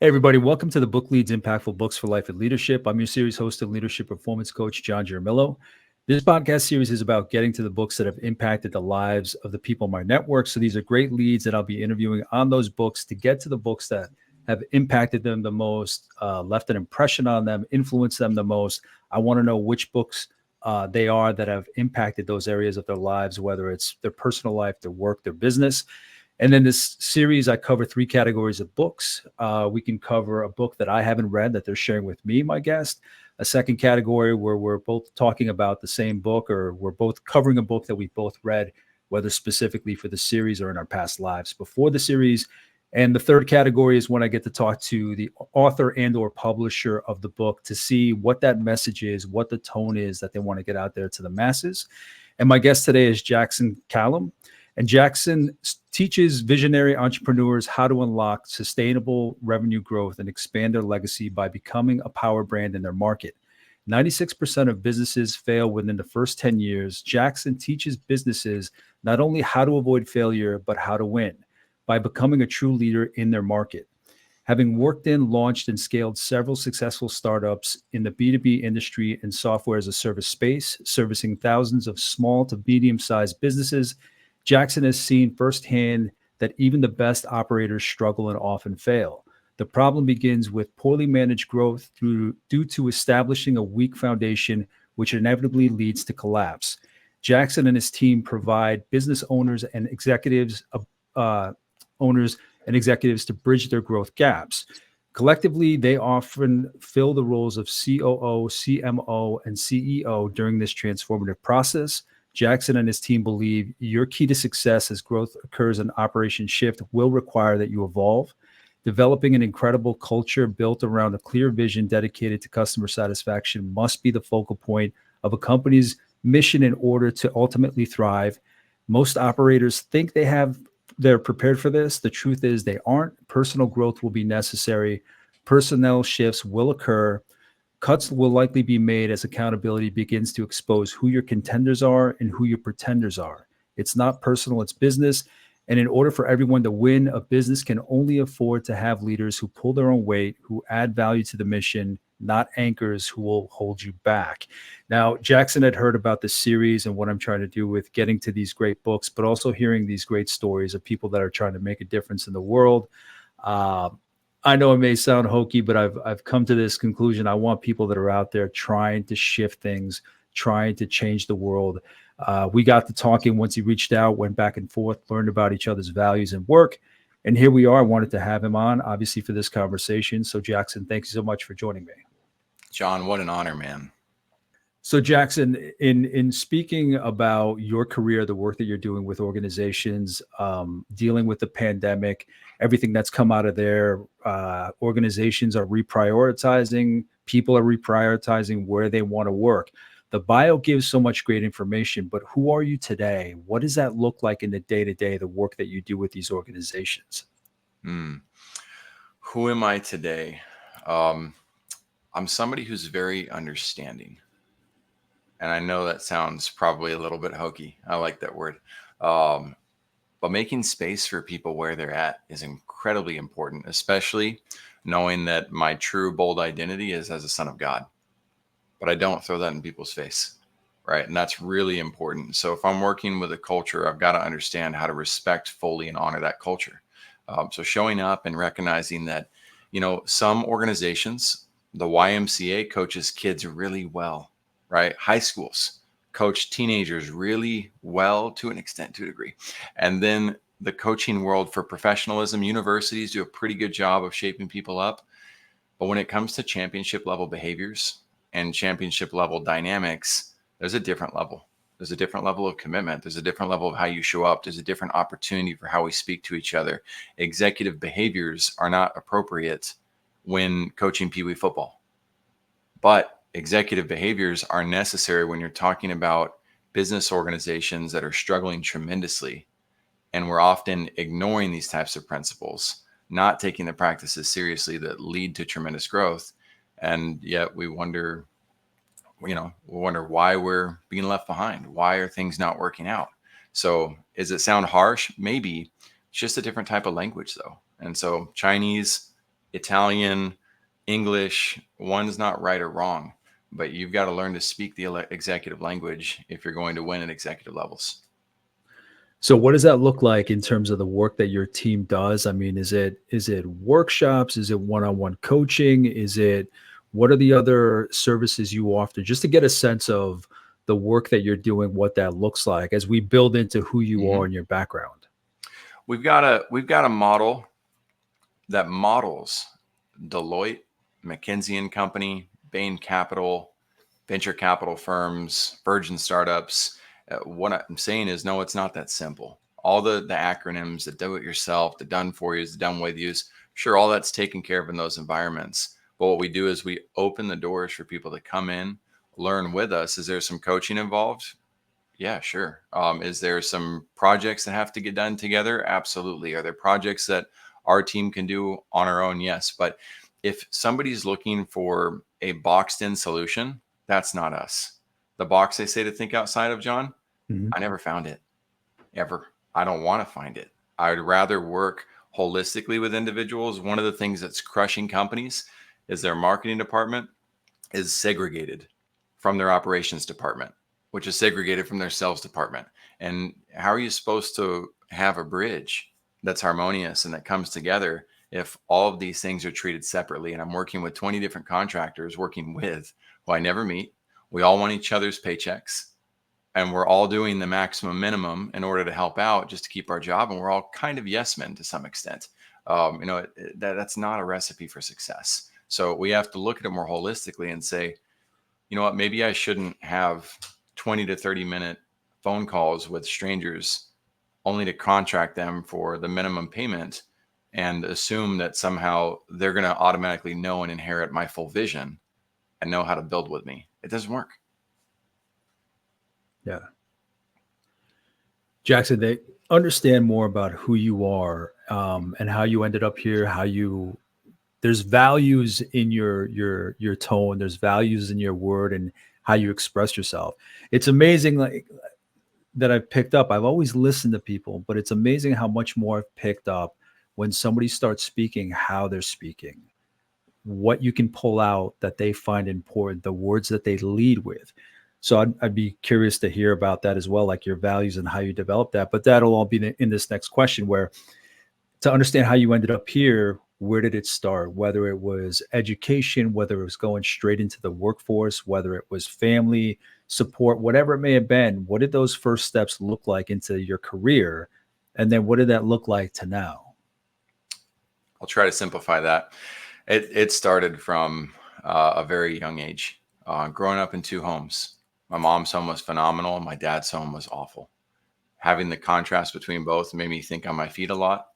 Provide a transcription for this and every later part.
Hey, everybody, welcome to the Book Leads Impactful Books for Life and Leadership. I'm your series host and leadership performance coach, John Giramillo. This podcast series is about getting to the books that have impacted the lives of the people in my network. So these are great leads that I'll be interviewing on those books to get to the books that have impacted them the most, left an impression on them, influenced them the most. I want to know which books they are that have impacted those areas of their lives, whether it's their personal life, their work, their business. And then this series, I cover three categories of books. We can cover a book that I haven't read that they're sharing with me, my guest. A second category where we're both talking about the same book, or we're both covering a book that we both read, whether specifically for the series or in our past lives before the series. And the third category is when I get to talk to the author and or publisher of the book to see what that message is, what the tone is that they want to get out there to the masses. And my guest today is Jackson Calame. And Jackson teaches visionary entrepreneurs how to unlock sustainable revenue growth and expand their legacy by becoming a power brand in their market. 96% of businesses fail within the first 10 years. Jackson teaches businesses not only how to avoid failure, but how to win by becoming a true leader in their market. Having worked in, launched, and scaled several successful startups in the B2B industry and software as a service space, servicing thousands of small to medium-sized businesses, Jackson has seen firsthand that even the best operators struggle and often fail. The problem begins with poorly managed growth due to establishing a weak foundation, which inevitably leads to collapse. Jackson and his team provide business owners and executives to bridge their growth gaps. Collectively, they often fill the roles of COO, CMO, and CEO during this transformative process. Jackson and his team believe your key to success as growth occurs and operation shift will require that you evolve. Developing an incredible culture built around a clear vision dedicated to customer satisfaction must be the focal point of a company's mission in order to ultimately thrive. Most operators think they're prepared for this. The truth is they aren't. Personal growth will be necessary. Personnel shifts will occur. Cuts will likely be made as accountability begins to expose who your contenders are and who your pretenders are. It's not personal, it's business. And in order for everyone to win, a business can only afford to have leaders who pull their own weight, who add value to the mission, not anchors who will hold you back. Now, Jackson had heard about this series and what I'm trying to do with getting to these great books, but also hearing these great stories of people that are trying to make a difference in the world. I know it may sound hokey, but I've come to this conclusion. I want people that are out there trying to shift things, trying to change the world. We got to talking once he reached out, went back and forth, learned about each other's values and work. And here we are. I wanted to have him on, obviously, for this conversation. So, Jackson, thank you so much for joining me. John, what an honor, man. So, Jackson, in speaking about your career, the work that you're doing with organizations, dealing with the pandemic, everything that's come out of there, organizations are reprioritizing, people are reprioritizing where they want to work. The bio gives so much great information, but who are you today? What does that look like in the day-to-day, the work that you do with these organizations? Who am I today? I'm somebody who's very understanding. And I know that sounds probably a little bit hokey. I like that word. But making space for people where they're at is incredibly important, especially knowing that my true bold identity is as a son of God. But I don't throw that in people's face, right? And that's really important. So if I'm working with a culture, I've got to understand how to respect fully and honor that culture. So showing up and recognizing that, some organizations, the YMCA coaches kids really well, right? High schools coach teenagers really well to an extent, to a degree. And then the coaching world for professionalism, universities do a pretty good job of shaping people up. But when it comes to championship level behaviors and championship level dynamics, there's a different level. There's a different level of commitment. There's a different level of how you show up. There's a different opportunity for how we speak to each other. Executive behaviors are not appropriate when coaching Pee Wee football. But executive behaviors are necessary when you're talking about business organizations that are struggling tremendously. And we're often ignoring these types of principles, not taking the practices seriously that lead to tremendous growth. And yet we wonder why we're being left behind. Why are things not working out? So does it sound harsh? Maybe. It's just a different type of language though. And so Chinese, Italian, English, one's not right or wrong, but you've got to learn to speak the executive language if you're going to win at executive levels. So what does that look like in terms of the work that your team does? I mean, is it workshops? Is it one-on-one coaching? What are the other services you offer? Just to get a sense of the work that you're doing, what that looks like as we build into who you are and your background. We've got a model that models Deloitte, McKinsey and Company, Bain Capital, venture capital firms, virgin startups. What I'm saying is, no, it's not that simple. All the acronyms, the do it yourself, the done for yous, the done with yous, sure, all that's taken care of in those environments. But what we do is we open the doors for people to come in, learn with us. Is there some coaching involved? Yeah, sure. Is there some projects that have to get done together? Absolutely. Are there projects that our team can do on our own? Yes. But if somebody's looking for a boxed in solution, that's not us. The box they say to think outside of, John, Mhm. I never found it ever. I don't want to find it. I would rather work holistically with individuals. One of the things that's crushing companies is their marketing department is segregated from their operations department, which is segregated from their sales department. And how are you supposed to have a bridge that's harmonious and that comes together if all of these things are treated separately? And I'm working with 20 different contractors working with who I never meet. We all want each other's paychecks and we're all doing the maximum minimum in order to help out just to keep our job. And we're all kind of yes men to some extent. That's not a recipe for success. So we have to look at it more holistically and say, you know what, maybe I shouldn't have 20 to 30-minute phone calls with strangers only to contract them for the minimum payment and assume that somehow they're going to automatically know and inherit my full vision and know how to build with me. It doesn't work. Yeah. Jackson, they understand more about who you are, and how you ended up here, there's values in your tone, there's values in your word and how you express yourself. It's amazing, like, that I've picked up. I've always listened to people, but it's amazing how much more I've picked up when somebody starts speaking, how they're speaking, what you can pull out that they find important, the words that they lead with. So I'd be curious to hear about that as well, like your values and how you develop that. But that'll all be in this next question, where to understand how you ended up here, where did it start? Whether it was education, whether it was going straight into the workforce, whether it was family support, whatever it may have been, what did those first steps look like into your career? And then what did that look like to now? I'll try to simplify that. It started from a very young age. Growing up in two homes, my mom's home was phenomenal. My dad's home was awful. Having the contrast between both made me think on my feet a lot.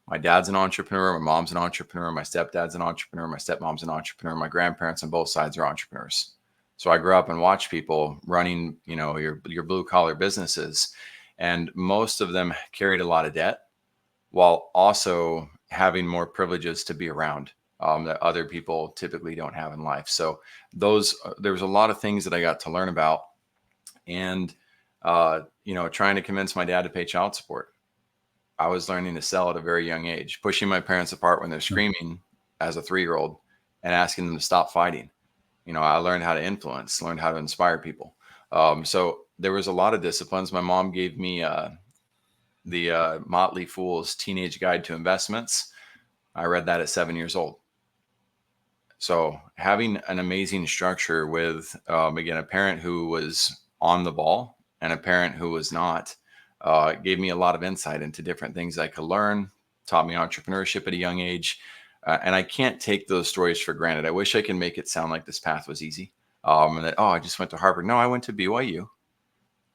My dad's an entrepreneur. My mom's an entrepreneur. My stepdad's an entrepreneur. My stepmom's an entrepreneur. My grandparents on both sides are entrepreneurs. So I grew up and watched people running, your blue collar businesses, and most of them carried a lot of debt while also having more privileges to be around, that other people typically don't have in life. So there was a lot of things that I got to learn about, and trying to convince my dad to pay child support. I was learning to sell at a very young age, pushing my parents apart when they're screaming as a 3-year-old and asking them to stop fighting. I learned how to influence, learned how to inspire people. So there was a lot of disciplines. My mom gave me the Motley Fool's Teenage Guide to Investments. I read that at 7 years old. So having an amazing structure with, again, a parent who was on the ball and a parent who was not, gave me a lot of insight into different things I could learn, taught me entrepreneurship at a young age. And I can't take those stories for granted. I wish I could make it sound like this path was easy. And that, I just went to Harvard. No, I went to BYU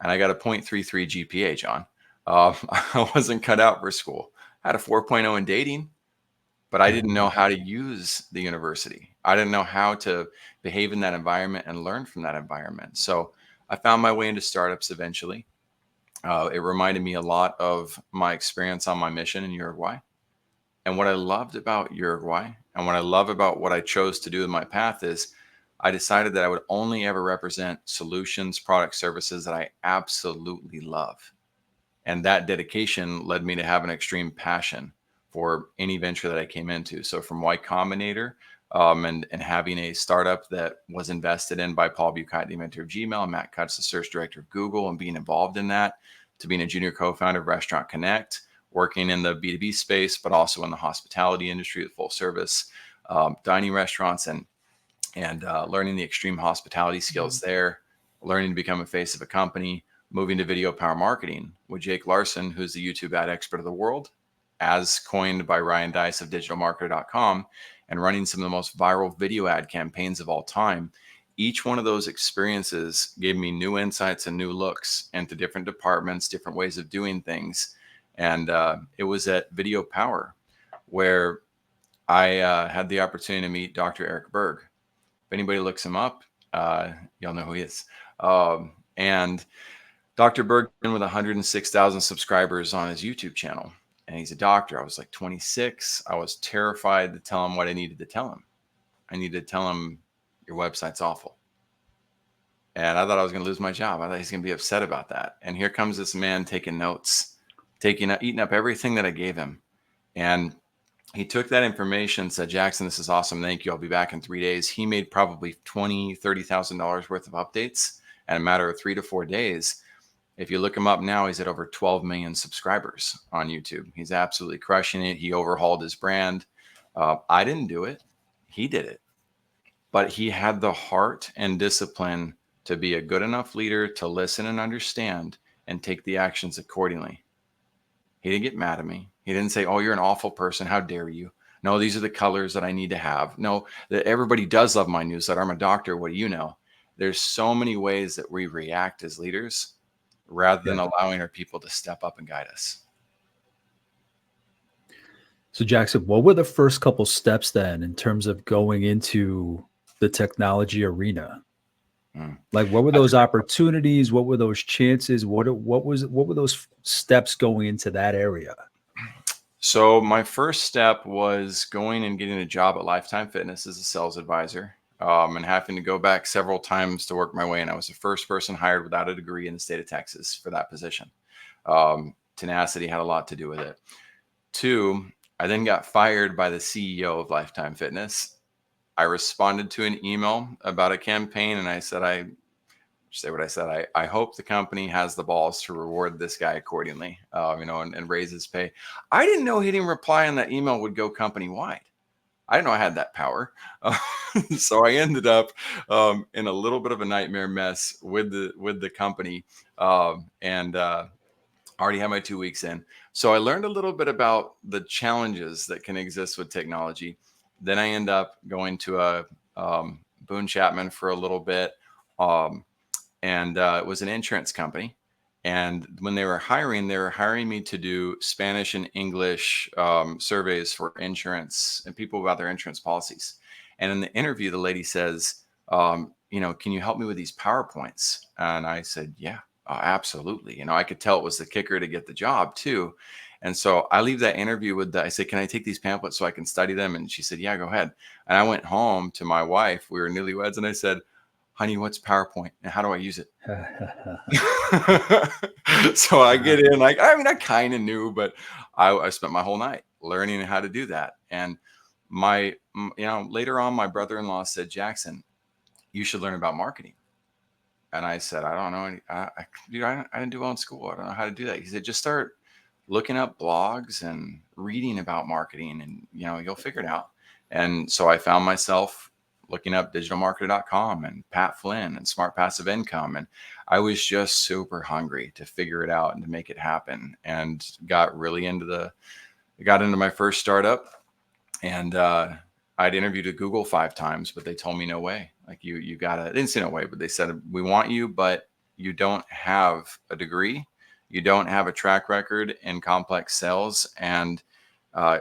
and I got a 0.33 GPA, John. I wasn't cut out for school. I had a 4.0 in dating, but I didn't know how to use the university. I didn't know how to behave in that environment and learn from that environment. So I found my way into startups eventually. It reminded me a lot of my experience on my mission in Uruguay. And what I loved about Uruguay and what I love about what I chose to do with my path is I decided that I would only ever represent solutions, products, services that I absolutely love. And that dedication led me to have an extreme passion for any venture that I came into. So from Y Combinator, and having a startup that was invested in by Paul Buchheit, the inventor of Gmail, and Matt Cutts, the search director of Google, and being involved in that, to being a junior co-founder of Restaurant Connect, working in the B2B space, but also in the hospitality industry with full service dining restaurants, and learning the extreme hospitality skills there, learning to become a face of a company, moving to video power marketing with Jake Larson, who's the YouTube ad expert of the world, as coined by Ryan Dice of digitalmarketer.com, and running some of the most viral video ad campaigns of all time. Each one of those experiences gave me new insights and new looks into different departments, different ways of doing things. And it was at Video Power where I had the opportunity to meet Dr. Eric Berg. If anybody looks him up, y'all know who he is. And Dr. Berg with 106,000 subscribers on his YouTube channel. And he's a doctor. I was like 26. I was terrified to tell him what I needed to tell him. I needed to tell him, your website's awful. And I thought I was going to lose my job. I thought he's going to be upset about that. And here comes this man taking notes, eating up everything that I gave him. And he took that information, said, Jackson, this is awesome. Thank you. I'll be back in 3 days. He made probably $20,000, $30,000 worth of updates in a matter of 3 to 4 days. If you look him up now, he's at over 12 million subscribers on YouTube. He's absolutely crushing it. He overhauled his brand. I didn't do it. He did it. But he had the heart and discipline to be a good enough leader to listen and understand and take the actions accordingly. He didn't get mad at me. He didn't say, oh, you're an awful person. How dare you? No, these are the colors that I need to have. No, that everybody does love my newsletter. I'm a doctor. What do you know? There's so many ways that we react as leaders rather than allowing our people to step up and guide us. So Jackson, what were the first couple steps then in terms of going into the technology arena? Like, what were those opportunities? What were those chances? What were those steps going into that area? So my first step was going and getting a job at Lifetime Fitness as a sales advisor, and having to go back several times to work my way in. I was the first person hired without a degree in the state of Texas for that position. Tenacity had a lot to do with it. 2, I then got fired by the CEO of Lifetime Fitness. I responded to an email about a campaign, and I said, I hope the company has the balls to reward this guy accordingly, and raise his pay. I didn't know hitting reply on that email would go company wide. I didn't know I had that power. So I ended up in a little bit of a nightmare mess with the company, and already had my 2 weeks in. So I learned a little bit about the challenges that can exist with technology. Then I end up going to Boone Chapman for a little bit. And it was an insurance company. And when they were hiring me to do Spanish and English surveys for insurance and people about their insurance policies. And in the interview, the lady says, can you help me with these PowerPoints? And I said, yeah, absolutely. I could tell it was the kicker to get the job too. And so I leave that interview with I said, can I take these pamphlets so I can study them? And she said, yeah, go ahead. And I went home to my wife. We were newlyweds. And I said, honey, what's PowerPoint and how do I use it? So I get in I kind of knew, but I spent my whole night learning how to do that. And later on, my brother-in-law said, Jackson, you should learn about marketing. And I said, I don't know. I didn't do well in school. I don't know how to do that. He said, just start looking up blogs and reading about marketing and, you'll figure it out. And so I found myself looking up digitalmarketer.com and Pat Flynn and Smart Passive Income. And I was just super hungry to figure it out and to make it happen, and got really into my first startup. And I'd interviewed at Google 5 times, but they told me no way. Like you gotta, they didn't say no way, but they said, we want you, but you don't have a degree. You don't have a track record in complex sales. And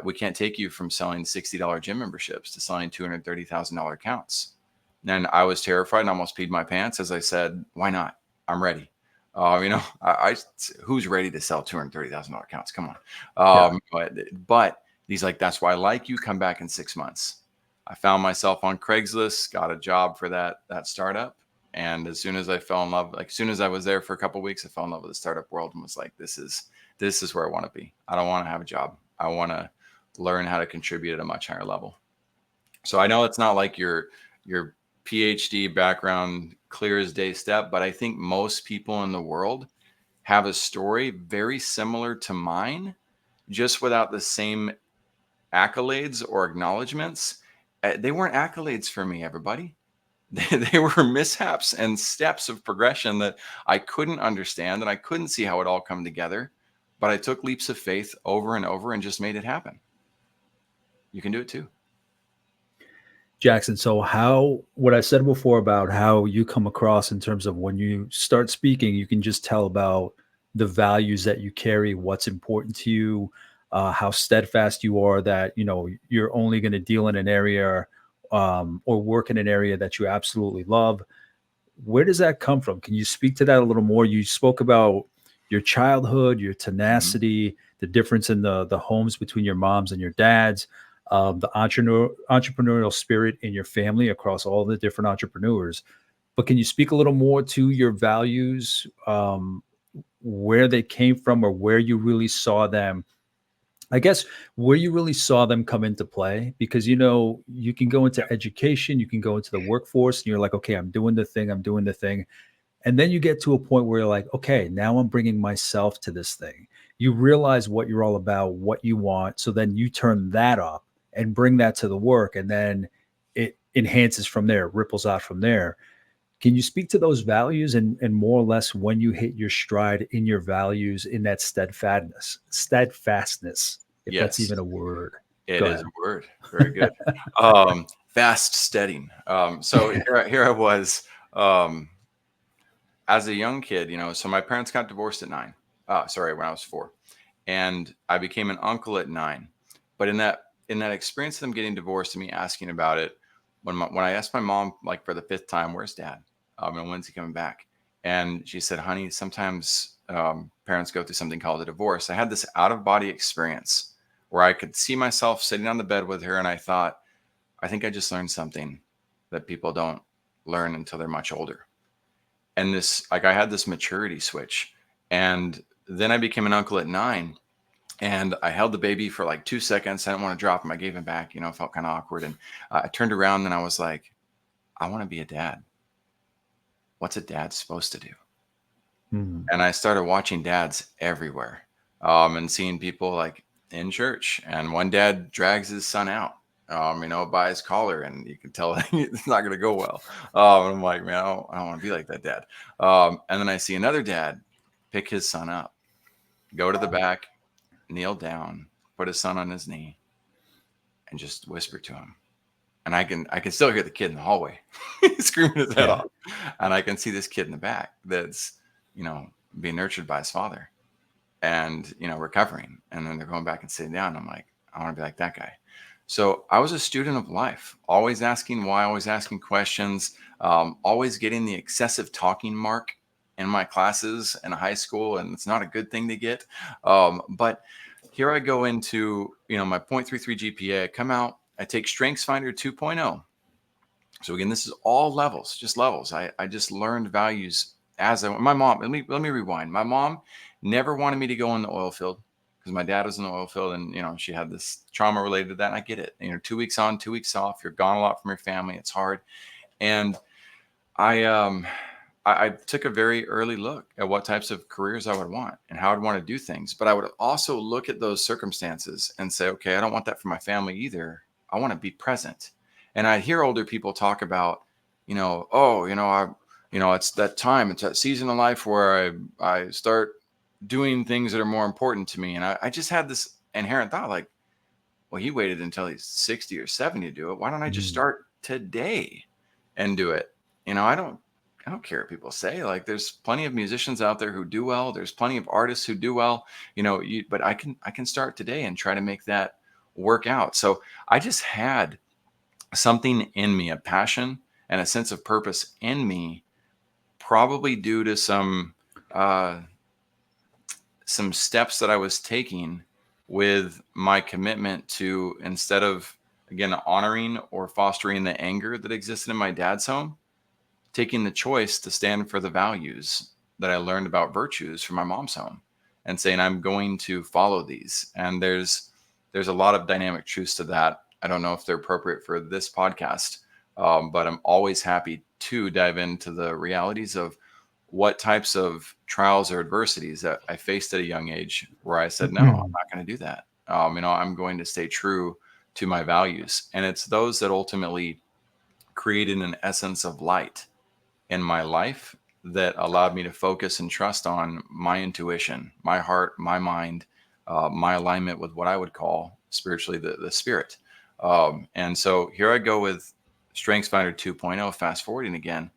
we can't take you from selling $60 gym memberships to selling $230,000 accounts. And I was terrified and almost peed my pants as I said, why not? I'm ready. Who's ready to sell $230,000 accounts? Come on. But he's like, that's why I like you. Come back in 6 months. I found myself on Craigslist, got a job for that startup. And as soon as I fell in love, as soon as I was there for a couple of weeks, I fell in love with the startup world and was like, this is where I want to be. I don't want to have a job. I want to learn how to contribute at a much higher level. So I know it's not like your PhD background clear as day step, but I think most people in the world have a story very similar to mine, just without the same accolades or acknowledgments. They weren't accolades for me, everybody. They were mishaps and steps of progression that I couldn't understand and I couldn't see how it all come together. But I took leaps of faith over and over and just made it happen. You can do it too. Jackson, so how, what I said before about how you come across in terms of when you start speaking, you can just tell about the values that you carry, what's important to you, how steadfast you are that, you know, you're only going to deal in an area or work in an area that you absolutely love. Where does that come from? Can you speak to that a little more? You spoke about your childhood, your Mhm. tenacity, the difference in the homes between your moms and your dads, the entrepreneurial spirit in your family across all the different entrepreneurs. But can you speak a little more to your values, where they came from, or where you really saw them? I guess where you really saw them come into play, because you know you can go into education, you can go into the workforce, and you're like, okay, I'm doing the thing, and then you get to a point where you're like, okay, now I'm bringing myself to this thing. You realize what you're all about, what you want. So then you turn that up and bring that to the work. And then it enhances from there, ripples out from there. Can you speak to those values and more or less when you hit your stride in your values in that steadfastness, if that's Yes, even a word? it Go is ahead. a word. Very good. Fast steading. So here I was, um, as a young kid, so my parents got divorced at 9. Sorry, when I was 4. And I became an uncle at 9. But in that experience of them getting divorced and me asking about it, when I asked my mom, like, for the 5th time, "Where's dad? And when's he coming back?" And she said, "Honey, sometimes parents go through something called a divorce." I had this out of body experience where I could see myself sitting on the bed with her, and I thought, I think I just learned something that people don't learn until they're much older. And this, like, I had this maturity switch. And then I became an uncle at 9, and I held the baby for like 2 seconds. I didn't want to drop him. I gave him back, it felt kind of awkward. And I turned around and I was like, I want to be a dad. What's a dad supposed to do? Mhm. And I started watching dads everywhere, and seeing people like in church. And one dad drags his son out, by his collar, and you can tell it's not going to go well. And I'm like, man, I don't want to be like that dad. And then I see another dad pick his son up, go to the back, kneel down, put his son on his knee, and just whisper to him. And I can still hear the kid in the hallway screaming his head Yeah. off. And I can see this kid in the back that's, you know, being nurtured by his father and, recovering. And then they're going back and sitting down. I'm like, I want to be like that guy. So I was a student of life, always asking why, always asking questions, always getting the excessive talking mark in my classes in high school. And it's not a good thing to get. But here I go into, my 0.33 GPA. I come out, I take StrengthsFinder 2.0. So again, this is all levels, just levels. I just learned values my mom, let me rewind. My mom never wanted me to go in the oil field because my dad was in the oil field, and she had this trauma related to that. And I get it. 2 weeks on, 2 weeks off, you're gone a lot from your family. It's hard. And I took a very early look at what types of careers I would want and how I'd want to do things. But I would also look at those circumstances and say, okay, I don't want that for my family either. I want to be present. And I hear older people talk about, it's that time, it's that season of life where I start doing things that are more important to me. And I just had this inherent thought, like, well, he waited until he's 60 or 70 to do it. Why don't I just Mm. start today and do it? I don't care what people say. Like, there's plenty of musicians out there who do well. There's plenty of artists who do well, but I can start today and try to make that work out. So I just had something in me, a passion and a sense of purpose in me, probably due to uh, some steps that I was taking with my commitment to, instead of, again, honoring or fostering the anger that existed in my dad's home, taking the choice to stand for the values that I learned about virtues from my mom's home and saying, I'm going to follow these. And there's there's a lot of dynamic truths to that. I don't know if they're appropriate for this podcast, but I'm always happy to dive into the realities of what types of trials or adversities that I faced at a young age where I said, no, I'm not going to do that. I'm going to stay true to my values. And it's those that ultimately created an essence of light in my life that allowed me to focus and trust on my intuition, my heart, my mind, my alignment with what I would call spiritually the spirit. And so here I go with StrengthsFinder 2.0, fast forwarding again.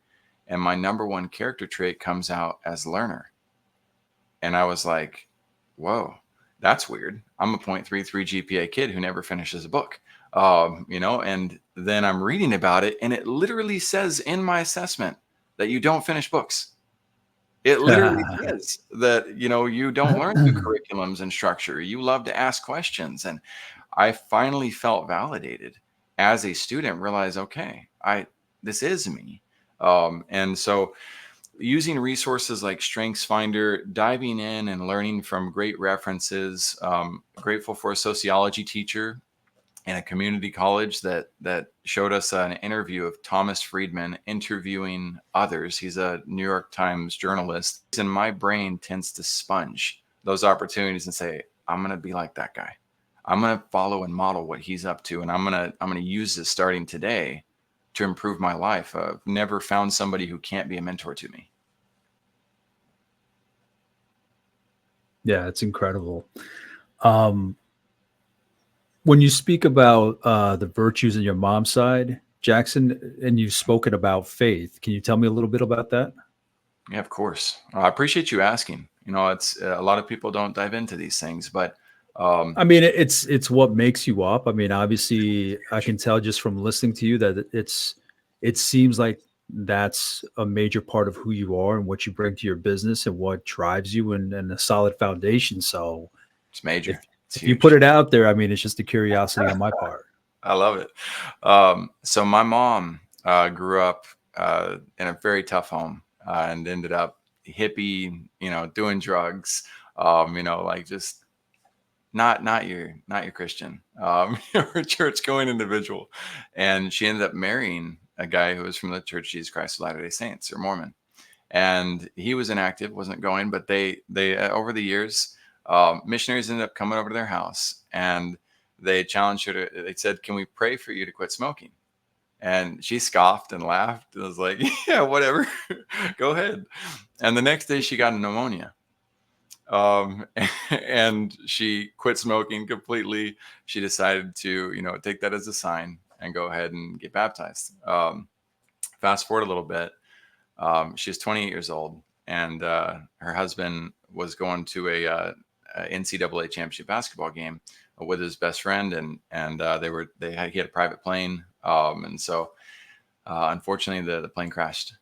And my number one character trait comes out as learner. And I was like, whoa, that's weird. I'm a 0.33 GPA kid who never finishes a book. And then I'm reading about it, and it literally says in my assessment that you don't finish books. It literally says that, you don't learn through curriculums and structure. You love to ask questions. And I finally felt validated as a student, realize, okay, this is me. And so using resources like StrengthsFinder, diving in and learning from great references, grateful for a sociology teacher in a community college that showed us an interview of Thomas Friedman interviewing others. He's a New York Times journalist. And my brain tends to sponge those opportunities and say, I'm going to be like that guy. I'm going to follow and model what he's up to. And I'm going to use this starting today to improve my life. I've never found somebody who can't be a mentor to me. Yeah, it's incredible. When you speak about the virtues in your mom's side, Jackson, and you've spoken about faith, can you tell me a little bit about that? Yeah, of course. I appreciate you asking. It's a lot of people don't dive into these things, but I mean, it's what makes you up. I mean, obviously, I can tell just from listening to you that it seems like that's a major part of who you are and what you bring to your business and what drives you and a solid foundation. So it's major. if It's if you put huge. it out there, I mean, it's just a curiosity on my part. I love it. So my mom grew up in a very tough home and ended up hippie, doing drugs, like just not your Christian, or church going individual. And she ended up marrying a guy who was from the Church of Jesus Christ of Latter-day Saints, or Mormon. And he was inactive, wasn't going, but they over the years, missionaries ended up coming over to their house, and they challenged her they said, can we pray for you to quit smoking? And she scoffed and laughed and was like, yeah, whatever, go ahead. And the next day she got a pneumonia. And she quit smoking completely. She decided to, take that as a sign and go ahead and get baptized. Fast forward a little bit. She was 28 years old, and her husband was going to a NCAA championship basketball game with his best friend, and he had a private plane, and so unfortunately the plane crashed.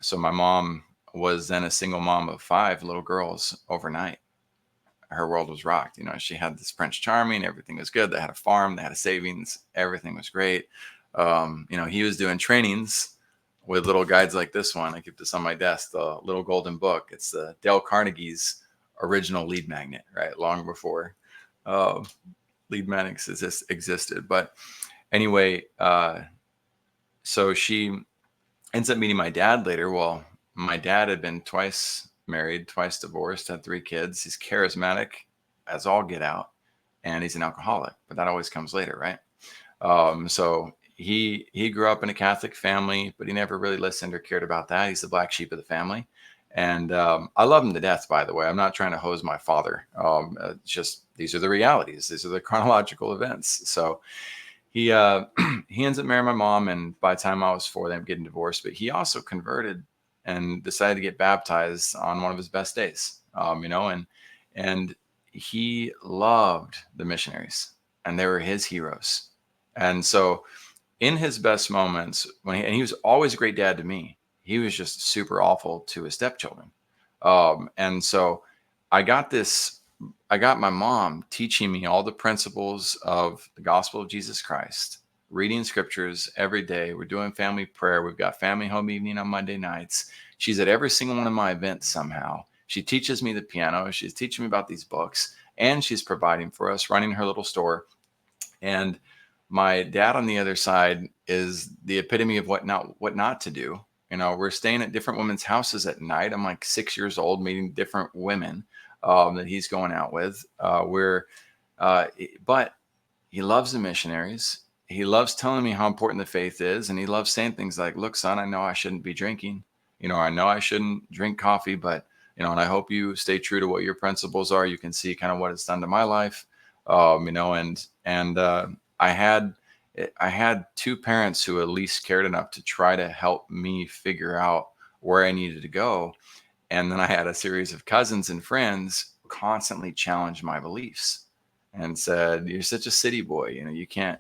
So my mom was then a single mom of 5 little girls overnight. Her world was rocked. She had this Prince Charming, everything was good. They had a farm, they had a savings, everything was great. He was doing trainings with little guides like this one. I keep this on my desk, the little golden book. It's the Dale Carnegie's original lead magnet, right? Long before lead magnets existed. But anyway, so she ends up meeting my dad later. Well, my dad had been twice married, twice divorced, had 3 kids. He's charismatic as all get out, and he's an alcoholic, but that always comes later, right? So he grew up in a Catholic family, but he never really listened or cared about that. He's the black sheep of the family. And I love him to death, by the way. I'm not trying to hose my father. It's just, these are the realities. These are the chronological events. So he he ends up marrying my mom, and by the time I was 4, they ended up getting divorced. But he also converted and decided to get baptized on one of his best days. And he loved the missionaries, and they were his heroes. And so in his best moments, and he was always a great dad to me, he was just super awful to his stepchildren. And so I got my mom teaching me all the principles of the gospel of Jesus Christ, reading scriptures every day. We're doing family prayer. We've got family home evening on Monday nights. She's at every single one of my events somehow. She teaches me the piano. She's teaching me about these books. and she's providing for us, running her little store. And my dad on the other side is the epitome of what not to do. We're staying at different women's houses at night. I'm like 6 years old, meeting different women that he's going out with. But he loves the missionaries. He loves telling me how important the faith is. And he loves saying things like, look, son, I know I shouldn't be drinking. I know I shouldn't drink coffee, but, and I hope you stay true to what your principles are. You can see kind of what it's done to my life. I had two parents who at least cared enough to try to help me figure out where I needed to go. And then I had a series of cousins and friends constantly challenge my beliefs and said, you're such a city boy. You can't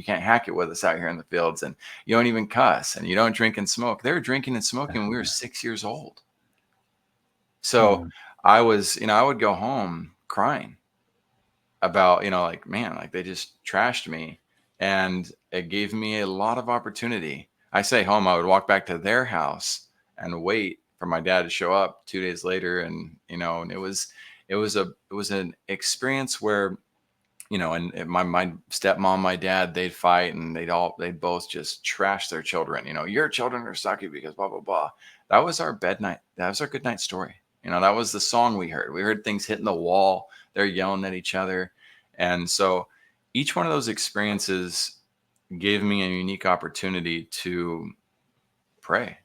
hack it with us out here in the fields, and you don't even cuss, and you don't drink and smoke. They were drinking and smoking when we were 6 years old. So I would go home crying about, like, man, like they just trashed me, and it gave me a lot of opportunity. I say home, I would walk back to their house and wait for my dad to show up 2 days later. And, and it was an experience where, and my stepmom, my dad, they'd fight, and they'd both just trash their children. Your children are sucky because blah, blah, blah. That was our bed night. That was our good night story. That was the song we heard. We heard things hitting the wall. They're yelling at each other. And so each one of those experiences gave me a unique opportunity to pray,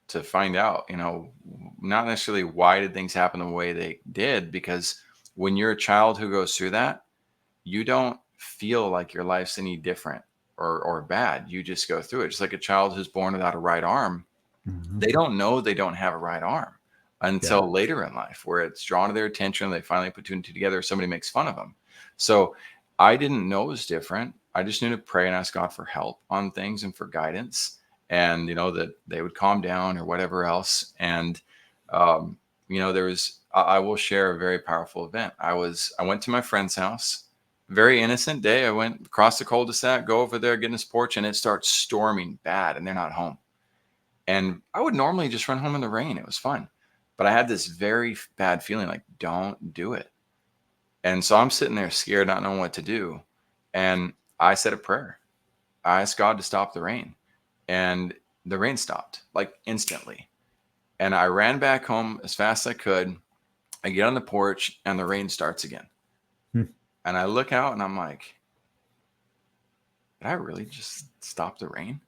to find out, not necessarily why did things happen the way they did, because when you're a child who goes through that, you don't feel like your life's any different or bad. You just go through it. Just like a child who's born without a right arm, they don't know they don't have a right arm until later in life, where it's drawn to their attention. They finally put two and two together. Somebody makes fun of them. So I didn't know it was different. I just knew to pray and ask God for help on things and for guidance, and that they would calm down or whatever else. And I will share a very powerful event. I went to my friend's house, very innocent day. I went across the cul-de-sac, go over there, get in his porch, and it starts storming bad, and they're not home. And I would normally just run home in the rain. It was fun. But I had this very bad feeling like, don't do it. And so I'm sitting there scared, not knowing what to do. And I said a prayer. I asked God to stop the rain. And the rain stopped, like instantly. And I ran back home as fast as I could. I get on the porch and the rain starts again. And I look out and I'm like, did I really just stop the rain?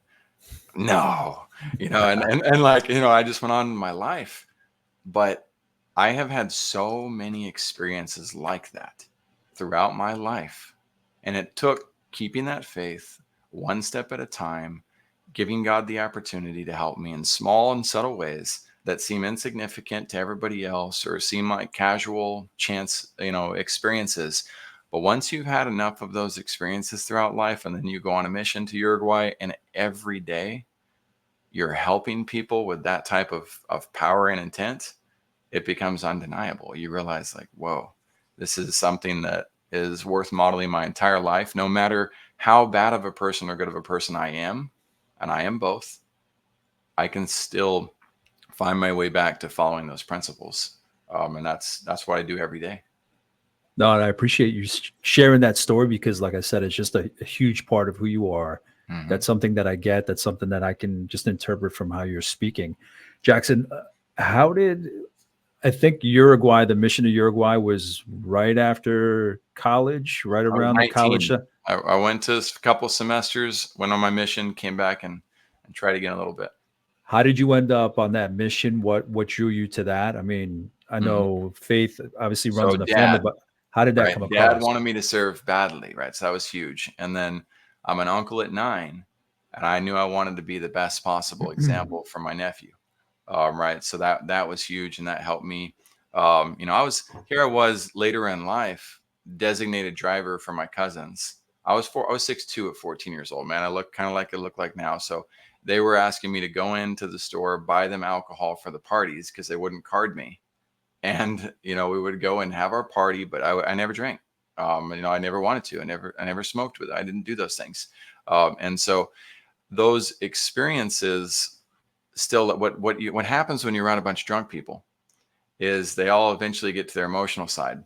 No, and like, I just went on in my life. But I have had so many experiences like that throughout my life. And it took keeping that faith one step at a time, giving God the opportunity to help me in small and subtle ways that seem insignificant to everybody else or seem like casual chance, experiences. But once you've had enough of those experiences throughout life, and then you go on a mission to Uruguay, and every day you're helping people with that type of power and intent, it becomes undeniable. You realize, like, whoa, this is something that is worth modeling my entire life, no matter how bad of a person or good of a person I am, and I am both. I can still find my way back to following those principles. And that's what I do every day. No, and I appreciate you sharing that story, because, like I said, it's just a huge part of who you are. Mm-hmm. That's something that I get. That's something that I can just interpret from how you're speaking. Jackson, I think the mission to Uruguay was right after college, right around the college. I went to a couple semesters, went on my mission, came back and tried again a little bit. How did you end up on that mission? What drew you to that? I mean, I know faith obviously runs in the family, but how did that come across? Dad wanted me to serve badly, right? So that was huge. And then I'm an uncle at 9, and I knew I wanted to be the best possible example for my nephew. Right. So that was huge, and that helped me. I was later in life, designated driver for my cousins. I was 6'2" at 14 years old, man. I look kind of like I look like now. So they were asking me to go into the store, buy them alcohol for the parties because they wouldn't card me. And, we would go and have our party, but I never drank. I never wanted to. I never smoked with it. I didn't do those things. And so those experiences still, what happens when you're around a bunch of drunk people is they all eventually get to their emotional side.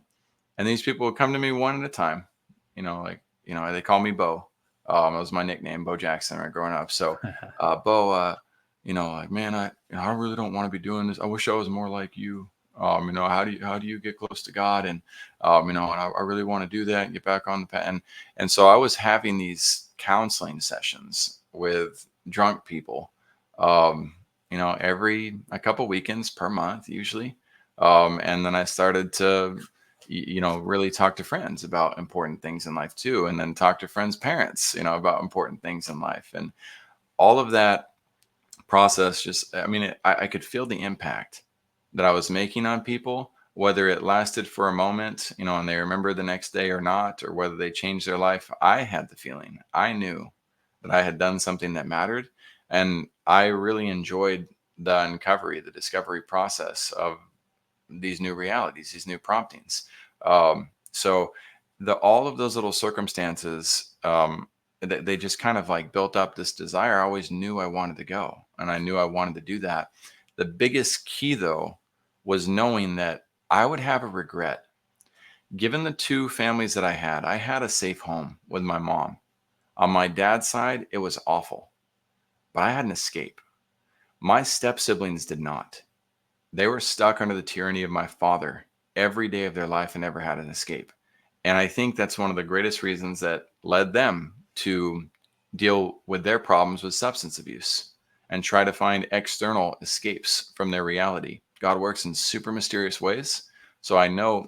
And these people would come to me one at a time, like, they call me Bo. That was my nickname, Bo Jackson, right, growing up. So, Bo, like, man, I really don't want to be doing this. I wish I was more like you. How do you get close to God? And, and I really want to do that and get back on the path. And so I was having these counseling sessions with drunk people, every a couple weekends per month usually. And then I started to really talk to friends about important things in life too, and then talk to friends' parents, about important things in life. And all of that process just, I mean, I could feel the impact that I was making on people, whether it lasted for a moment, and they remember the next day or not, or whether they changed their life. I had the feeling, I knew that I had done something that mattered. And I really enjoyed the discovery process of these new realities, these new promptings. So all of those little circumstances, they just kind of like built up this desire. I always knew I wanted to go, and I knew I wanted to do that. The biggest key, though, was knowing that I would have a regret. Given the two families that I had a safe home with my mom. On my dad's side, it was awful, but I had an escape. My step siblings did not. They were stuck under the tyranny of my father every day of their life and never had an escape. And I think that's one of the greatest reasons that led them to deal with their problems with substance abuse and try to find external escapes from their reality. God works in super mysterious ways. So I knew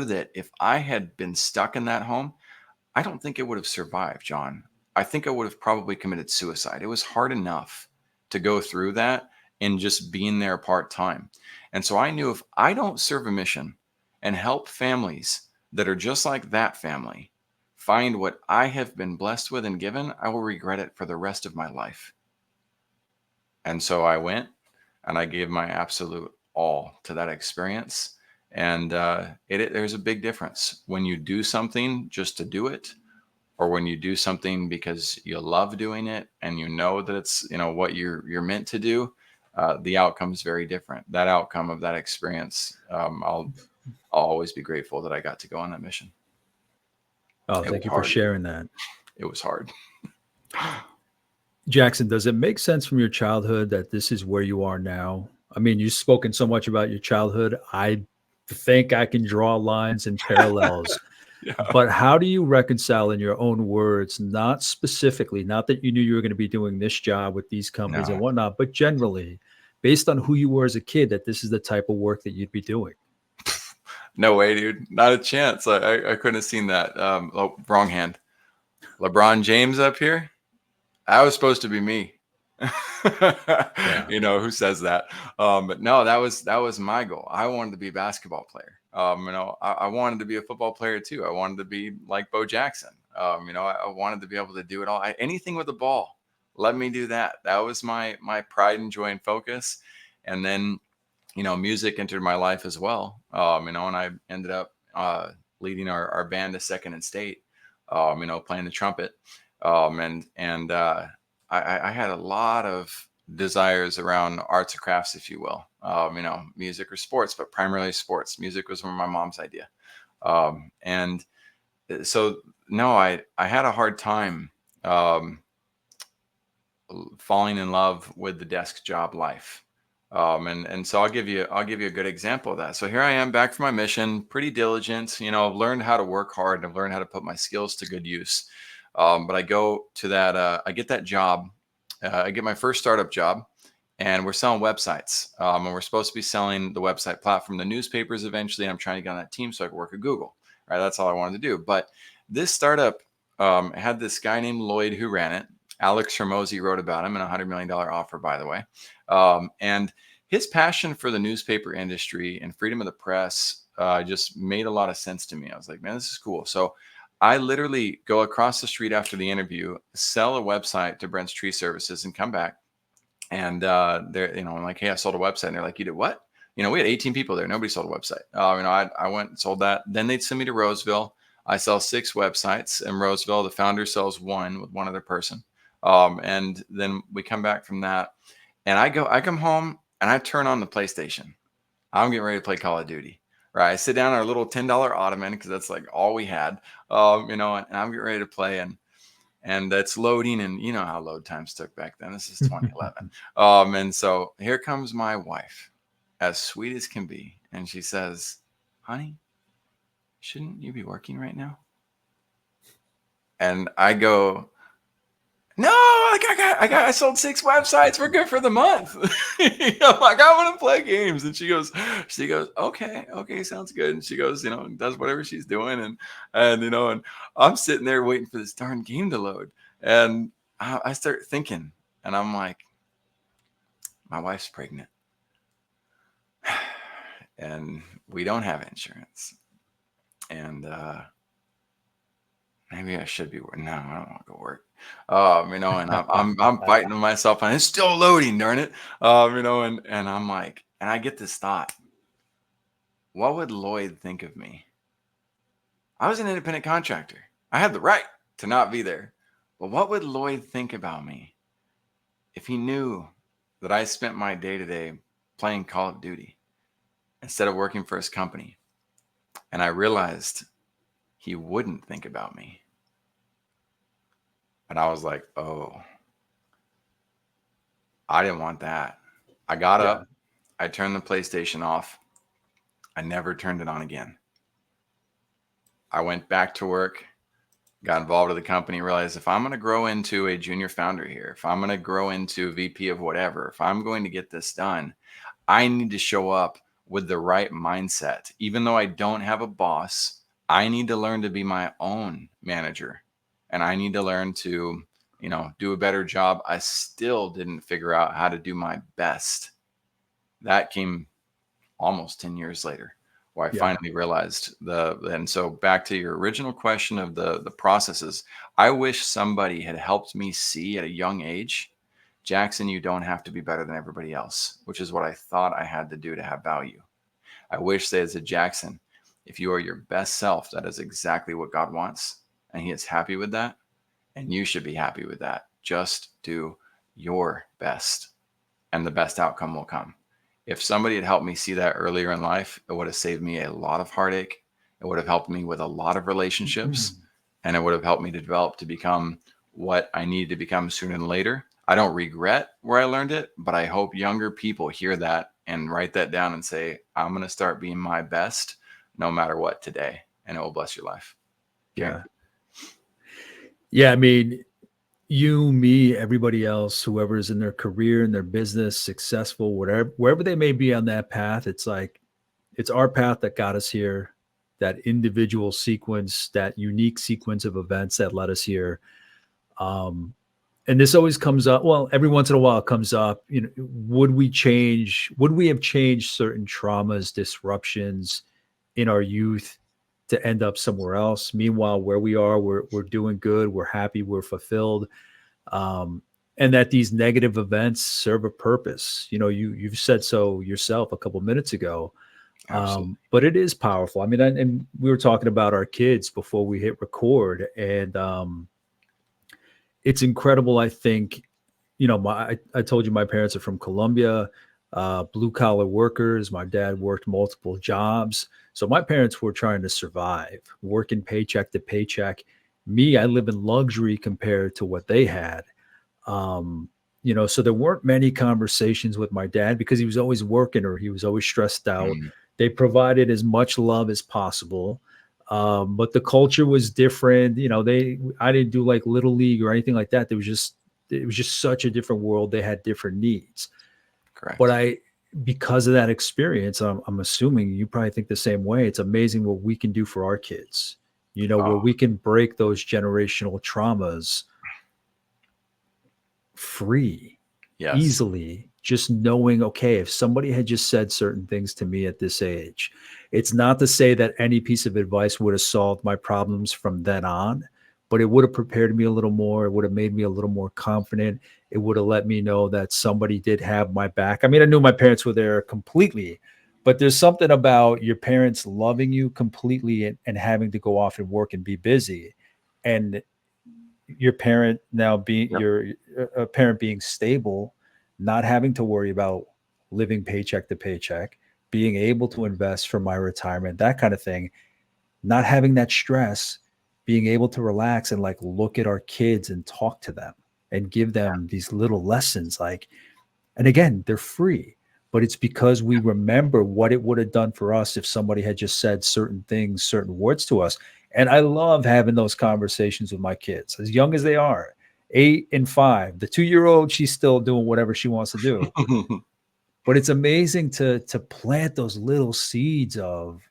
that if I had been stuck in that home, I don't think it would have survived, John. I think I would have probably committed suicide. It was hard enough to go through that and just being there part time. And so I knew if I don't serve a mission and help families that are just like that family find what I have been blessed with and given, I will regret it for the rest of my life. And so I went and I gave my absolute all to that experience. And there's a big difference when you do something just to do it, or when you do something because you love doing it and you know that it's what you're meant to do. The outcome is very different. That outcome of that experience, I'll always be grateful that I got to go on that mission. Oh, It thank was you for hard, dude. sharing that. It was hard. Jackson, does it make sense from your childhood that this is where you are now? I mean, you've spoken so much about your childhood. I think I can draw lines and parallels. Yeah. But how do you reconcile in your own words, not specifically, not that you knew you were going to be doing this job with these companies and No. whatnot, but generally, based on who you were as a kid, that this is the type of work that you'd be doing? No way, dude. Not a chance. I couldn't have seen that. Oh, wrong hand. LeBron James up here. That was supposed to be me. Yeah. Who says that? But no, that was my goal. I wanted to be a basketball player. I wanted to be a football player too. I wanted to be like Bo Jackson. I wanted to be able to do it all. Anything with the ball. Let me do that. That was my pride and joy and focus. And then, music entered my life as well. And I ended up leading our band to second in state. Playing the trumpet. I had a lot of desires around arts or crafts, if you will, music or sports, but primarily sports. Music was my mom's idea. And so, no, I had a hard time um, falling in love with the desk job life. And so I'll give you a good example of that. So here I am back for my mission, pretty diligent. I've learned how to work hard and I've learned how to put my skills to good use. But I go to that, I get that job. I get my first startup job, and we're selling websites. And we're supposed to be selling the website platform, the newspapers eventually. And I'm trying to get on that team so I can work at Google. Right, that's all I wanted to do. But this startup had this guy named Lloyd who ran it. Alex Hermosi wrote about him in a $100 million offer, by the way. And his passion for the newspaper industry and freedom of the press just made a lot of sense to me. I was like, man, this is cool. So I literally go across the street after the interview, sell a website to Brent's Tree Services, and come back. And I'm like, hey, I sold a website. And they're like, you did what? We had 18 people there. Nobody sold a website. I went and sold that. Then they'd send me to Roseville. I sell 6 websites in Roseville. The founder sells 1 with one other person. And then we come back from that, and I come home and I turn on the PlayStation. I'm getting ready to play Call of Duty. right? I sit down on our little $10 ottoman because that's like all we had, and I'm getting ready to play, and that's loading, and you know how load times took back then. This is 2011. And so here comes my wife, as sweet as can be, and she says, "Honey, shouldn't you be working right now?" And I go, "No, like I sold 6 websites. We're good for the month." Like, I want to play games. And she goes, okay, sounds good. And she goes, does whatever she's doing. And I'm sitting there waiting for this darn game to load. And I start thinking, and I'm like, my wife's pregnant and we don't have insurance. And, maybe I should be working. No, I don't want to go work. And I'm fighting with myself, and it's still loading, darn it. And I'm like, and I get this thought: what would Lloyd think of me? I was an independent contractor. I had the right to not be there, but what would Lloyd think about me if he knew that I spent my day-to-day playing Call of Duty instead of working for his company? And I realized he wouldn't think about me. And I was like, oh, I didn't want that. I got up, I turned the PlayStation off. I never turned it on again. I went back to work, got involved with the company, realized if I'm going to grow into a junior founder here, if I'm going to grow into a VP of whatever, if I'm going to get this done, I need to show up with the right mindset. Even though I don't have a boss, I need to learn to be my own manager, and I need to learn to, do a better job. I still didn't figure out how to do my best. That came almost 10 years later, where I finally realized and so back to your original question of the processes, I wish somebody had helped me see at a young age, Jackson, you don't have to be better than everybody else, which is what I thought I had to do to have value. I wish they had said, Jackson, if you are your best self, that is exactly what God wants, and he is happy with that, and you should be happy with that. Just do your best, and the best outcome will come. If somebody had helped me see that earlier in life, it would have saved me a lot of heartache. It would have helped me with a lot of relationships, and it would have helped me to develop to become what I needed to become sooner than later. I don't regret where I learned it, but I hope younger people hear that and write that down and say, I'm going to start being my best no matter what today, and it will bless your life. Yeah. Yeah. I mean, you, me, everybody else, whoever is in their career, in their business, successful, wherever they may be on that path, it's like, it's our path that got us here, that individual sequence, that unique sequence of events that led us here. And this always comes up. Well, every once in a while it comes up, would we have changed certain traumas, disruptions in our youth to end up somewhere else? Meanwhile, where we are, we're doing good, we're happy, we're fulfilled. And that these negative events serve a purpose. You've said so yourself a couple minutes ago. But it is powerful. I mean, and we were talking about our kids before we hit record, and it's incredible. I think, I told you my parents are from Colombia, blue collar workers. My dad worked multiple jobs. So my parents were trying to survive, working paycheck to paycheck. Me, I live in luxury compared to what they had. So there weren't many conversations with my dad because he was always working or he was always stressed out. They provided as much love as possible. But the culture was different. I didn't do like little league or anything like that. It was just such a different world. They had different needs. Correct. But because of that experience, I'm assuming you probably think the same way. It's amazing what we can do for our kids, where we can break those generational traumas free, easily, just knowing, okay, if somebody had just said certain things to me at this age, it's not to say that any piece of advice would have solved my problems from then on, but it would have prepared me a little more. It would have made me a little more confident. It would have let me know that somebody did have my back. I mean, I knew my parents were there completely, but there's something about your parents loving you completely and having to go off and work and be busy. And your parent now being a parent being stable, not having to worry about living paycheck to paycheck, being able to invest for my retirement, that kind of thing, not having that stress, being able to relax and like look at our kids and talk to them and give them these little lessons. Like, and again, they're free, but it's because we remember what it would have done for us if somebody had just said certain things, certain words to us. And I love having those conversations with my kids, as young as they are, 8 and 5. The 2-year-old, she's still doing whatever she wants to do. But it's amazing to plant those little seeds of,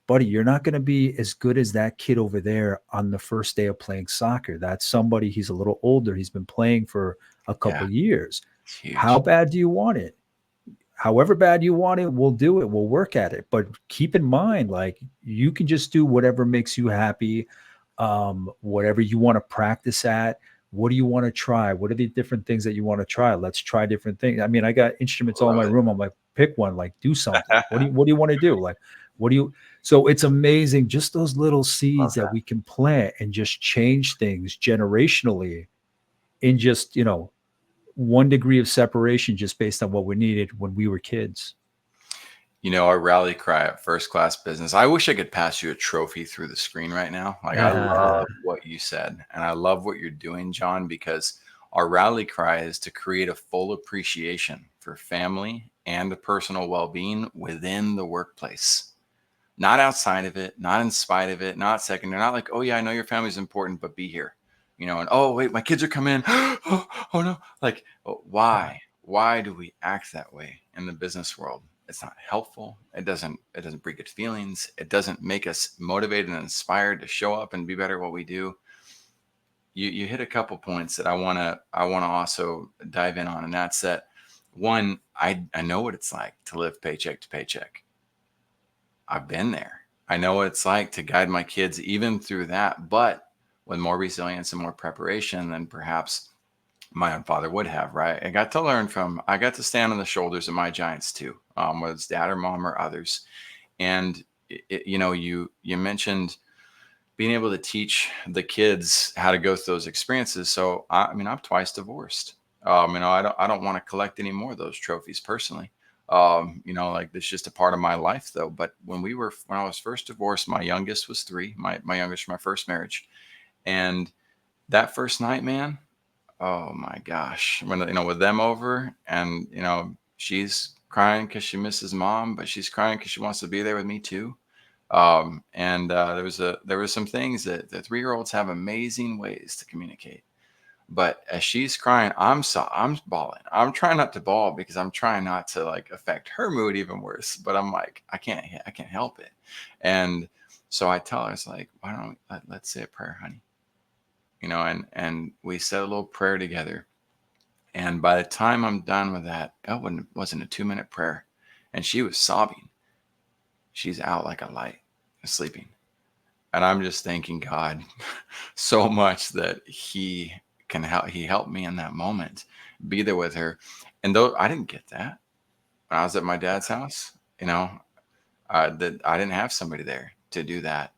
buddy, you're not going to be as good as that kid over there on the first day of playing soccer. That's somebody, he's a little older. He's been playing for a couple Yeah, years. it's How huge. bad do you want it? However bad you want it, we'll do it. We'll work at it. But keep in mind, like, you can just do whatever makes you happy, whatever you want to practice at. What do you want to try? What are the different things that you want to try? Let's try different things. I mean, I got instruments all in Love my it. room. I'm like, pick one, like do something. What do you want to do? Like, what do you so it's amazing, just those little seeds Love that that. we can plant and just change things generationally in just, 1 degree of separation just based on what we needed when we were kids. Our rally cry at First Class Business. I wish I could pass you a trophy through the screen right now. Like, I love what you said, and I love what you're doing, John, because our rally cry is to create a full appreciation for family and the personal well-being within the workplace, not outside of it, not in spite of it, not secondary, not like, oh yeah, I know your family's important, but be here, and oh wait, my kids are coming in. oh, oh no, like, why do we act that way in the business world? It's not helpful. It doesn't bring good feelings. It doesn't make us motivated and inspired to show up and be better at what we do. You hit a couple points that I want to also dive in on, and that's that. One, I know what it's like to live paycheck to paycheck. I've been there. I know what it's like to guide my kids even through that, but with more resilience and more preparation than perhaps my own father would have, right? I got to stand on the shoulders of my giants too, whether it's dad or mom or others. And you mentioned being able to teach the kids how to go through those experiences. So I mean, I'm twice divorced. I don't want to collect any more of those trophies personally. Like, that's just a part of my life though. But when I was first divorced, my youngest was 3, my youngest from my first marriage. And that first night, man, oh my gosh, when with them over, and she's crying because she misses mom, but she's crying because she wants to be there with me too. And there was some things that the 3-year-olds have amazing ways to communicate. But as she's crying, I'm bawling. I'm trying not to bawl because I'm trying not to like affect her mood even worse. But I'm like, I can't help it. And so I tell her, it's like, why don't let's say a prayer, honey? And we said a little prayer together. And by the time I'm done with that, it wasn't a 2-minute prayer, and she was sobbing. She's out like a light, sleeping. And I'm just thanking God so much that He can help. He helped me in that moment, be there with her. And though I didn't get that when I was at my dad's house, that I didn't have somebody there to do that.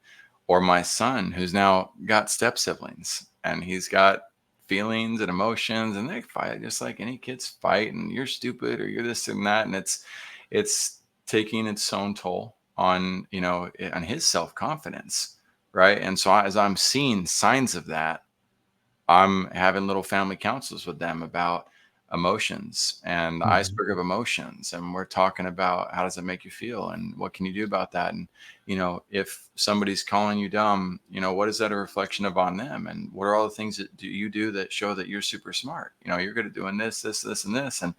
Or my son, who's now got step siblings, and he's got feelings and emotions, and they fight just like any kids fight. And you're stupid, or you're this and that, and it's taking its own toll on on his self confidence, right? And so as I'm seeing signs of that, I'm having little family councils with them about emotions and the Mhm. iceberg of emotions. And we're talking about, how does it make you feel? And what can you do about that? And, if somebody's calling you dumb, what is that a reflection of on them? And what are all the things that you do that show that you're super smart? You're good at doing this, this, this, and this. And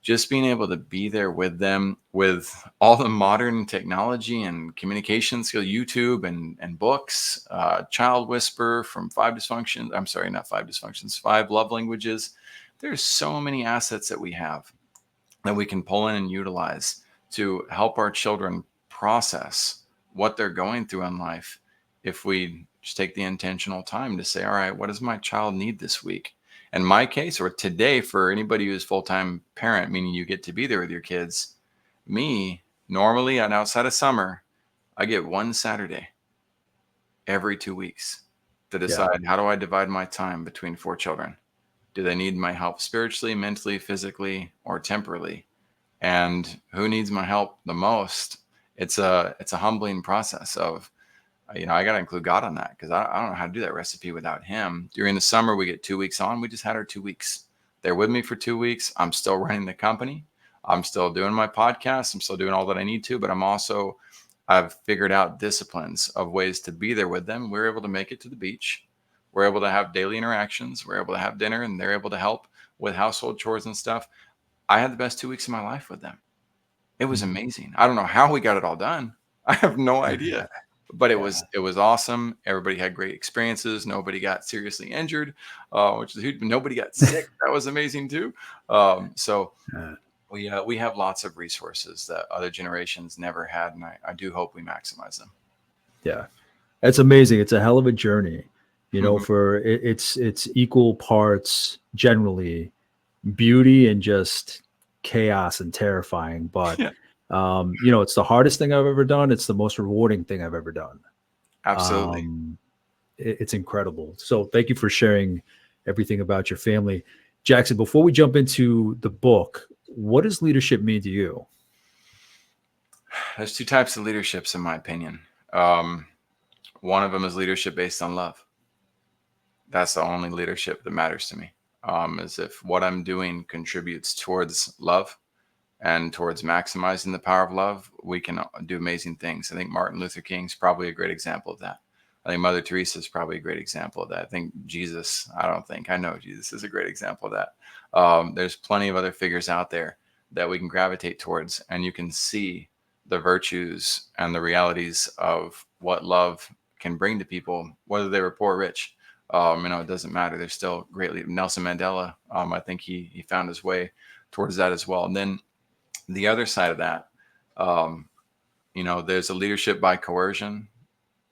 just being able to be there with them with all the modern technology and communication skill, YouTube and books, Child Whisper from 5 Dysfunctions. I'm sorry, not 5 Dysfunctions, 5 Love Languages. There's so many assets that we have that we can pull in and utilize to help our children process what they're going through in life. If we just take the intentional time to say, all right, what does my child need this week? In my case, or today, for anybody who's full-time parent, meaning you get to be there with your kids, me, normally and outside of summer, I get one Saturday every 2 weeks to Yeah. decide, how do I divide my time between 4 children? Do they need my help spiritually, mentally, physically, or temporally? And who needs my help the most? It's a humbling process of, I got to include God on that, because I don't know how to do that recipe without him. During the summer, we get 2 weeks on. We just had our 2 weeks. They're with me for 2 weeks. I'm still running the company. I'm still doing my podcast. I'm still doing all that I need to, but I've figured out disciplines of ways to be there with them. We're able to make it to the beach. We're able to have daily interactions. We're able to have dinner, and they're able to help with household chores and stuff. I had the best 2 weeks of my life with them. It was Mhm. amazing. I don't know how we got it all done. I have no idea, but it Yeah. was awesome. Everybody had great experiences. Nobody got seriously injured, which is huge. Nobody got sick. That was amazing too. So Yeah. we have lots of resources that other generations never had, and I do hope we maximize them. Yeah. That's amazing. It's a hell of a journey. Mhm. For it's equal parts generally beauty and just chaos and terrifying. But Yeah, it's the hardest thing I've ever done. It's the most rewarding thing I've ever done. absolutely. Um, it's incredible. So thank you for sharing everything about your family. Jackson, before we jump into the book, what does leadership mean to you? There's two types of leaderships, in my opinion. Um, One of them is leadership based on love. That's the only leadership that matters to me. Is if what I'm doing contributes towards love and towards maximizing the power of love, we can do amazing things. I think Martin Luther King's probably a great example of that. I think Mother Teresa is probably a great example of that. I think Jesus, I know Jesus is a great example of that. There's plenty of other figures out there that we can gravitate towards, and you can see the virtues and the realities of what love can bring to people, whether they were poor or rich. It doesn't matter. They're still greatly. Nelson Mandela, I think he found his way towards that as well. And then the other side of that, um, there's a leadership by coercion,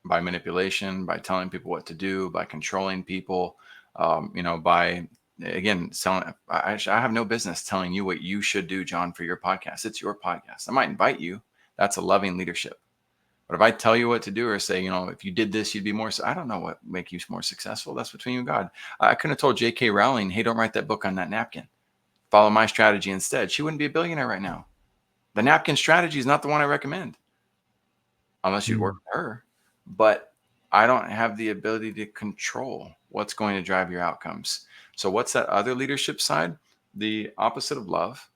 by manipulation, by telling people what to do, by controlling people, by, again, selling. I have no business telling you what you should do, John, for your podcast. It's your podcast. I might invite you. That's a loving leadership. But if I tell you what to do, or say, if you did this, you'd be more, I don't know what make you more successful. That's between you and God. I couldn't have told J.K. Rowling, hey, don't write that book on that napkin. Follow my strategy instead. She wouldn't be a billionaire right now. The napkin strategy is not the one I recommend, unless you'd work Mm. with her. But I don't have the ability to control what's going to drive your outcomes. So what's that other leadership side? The opposite of love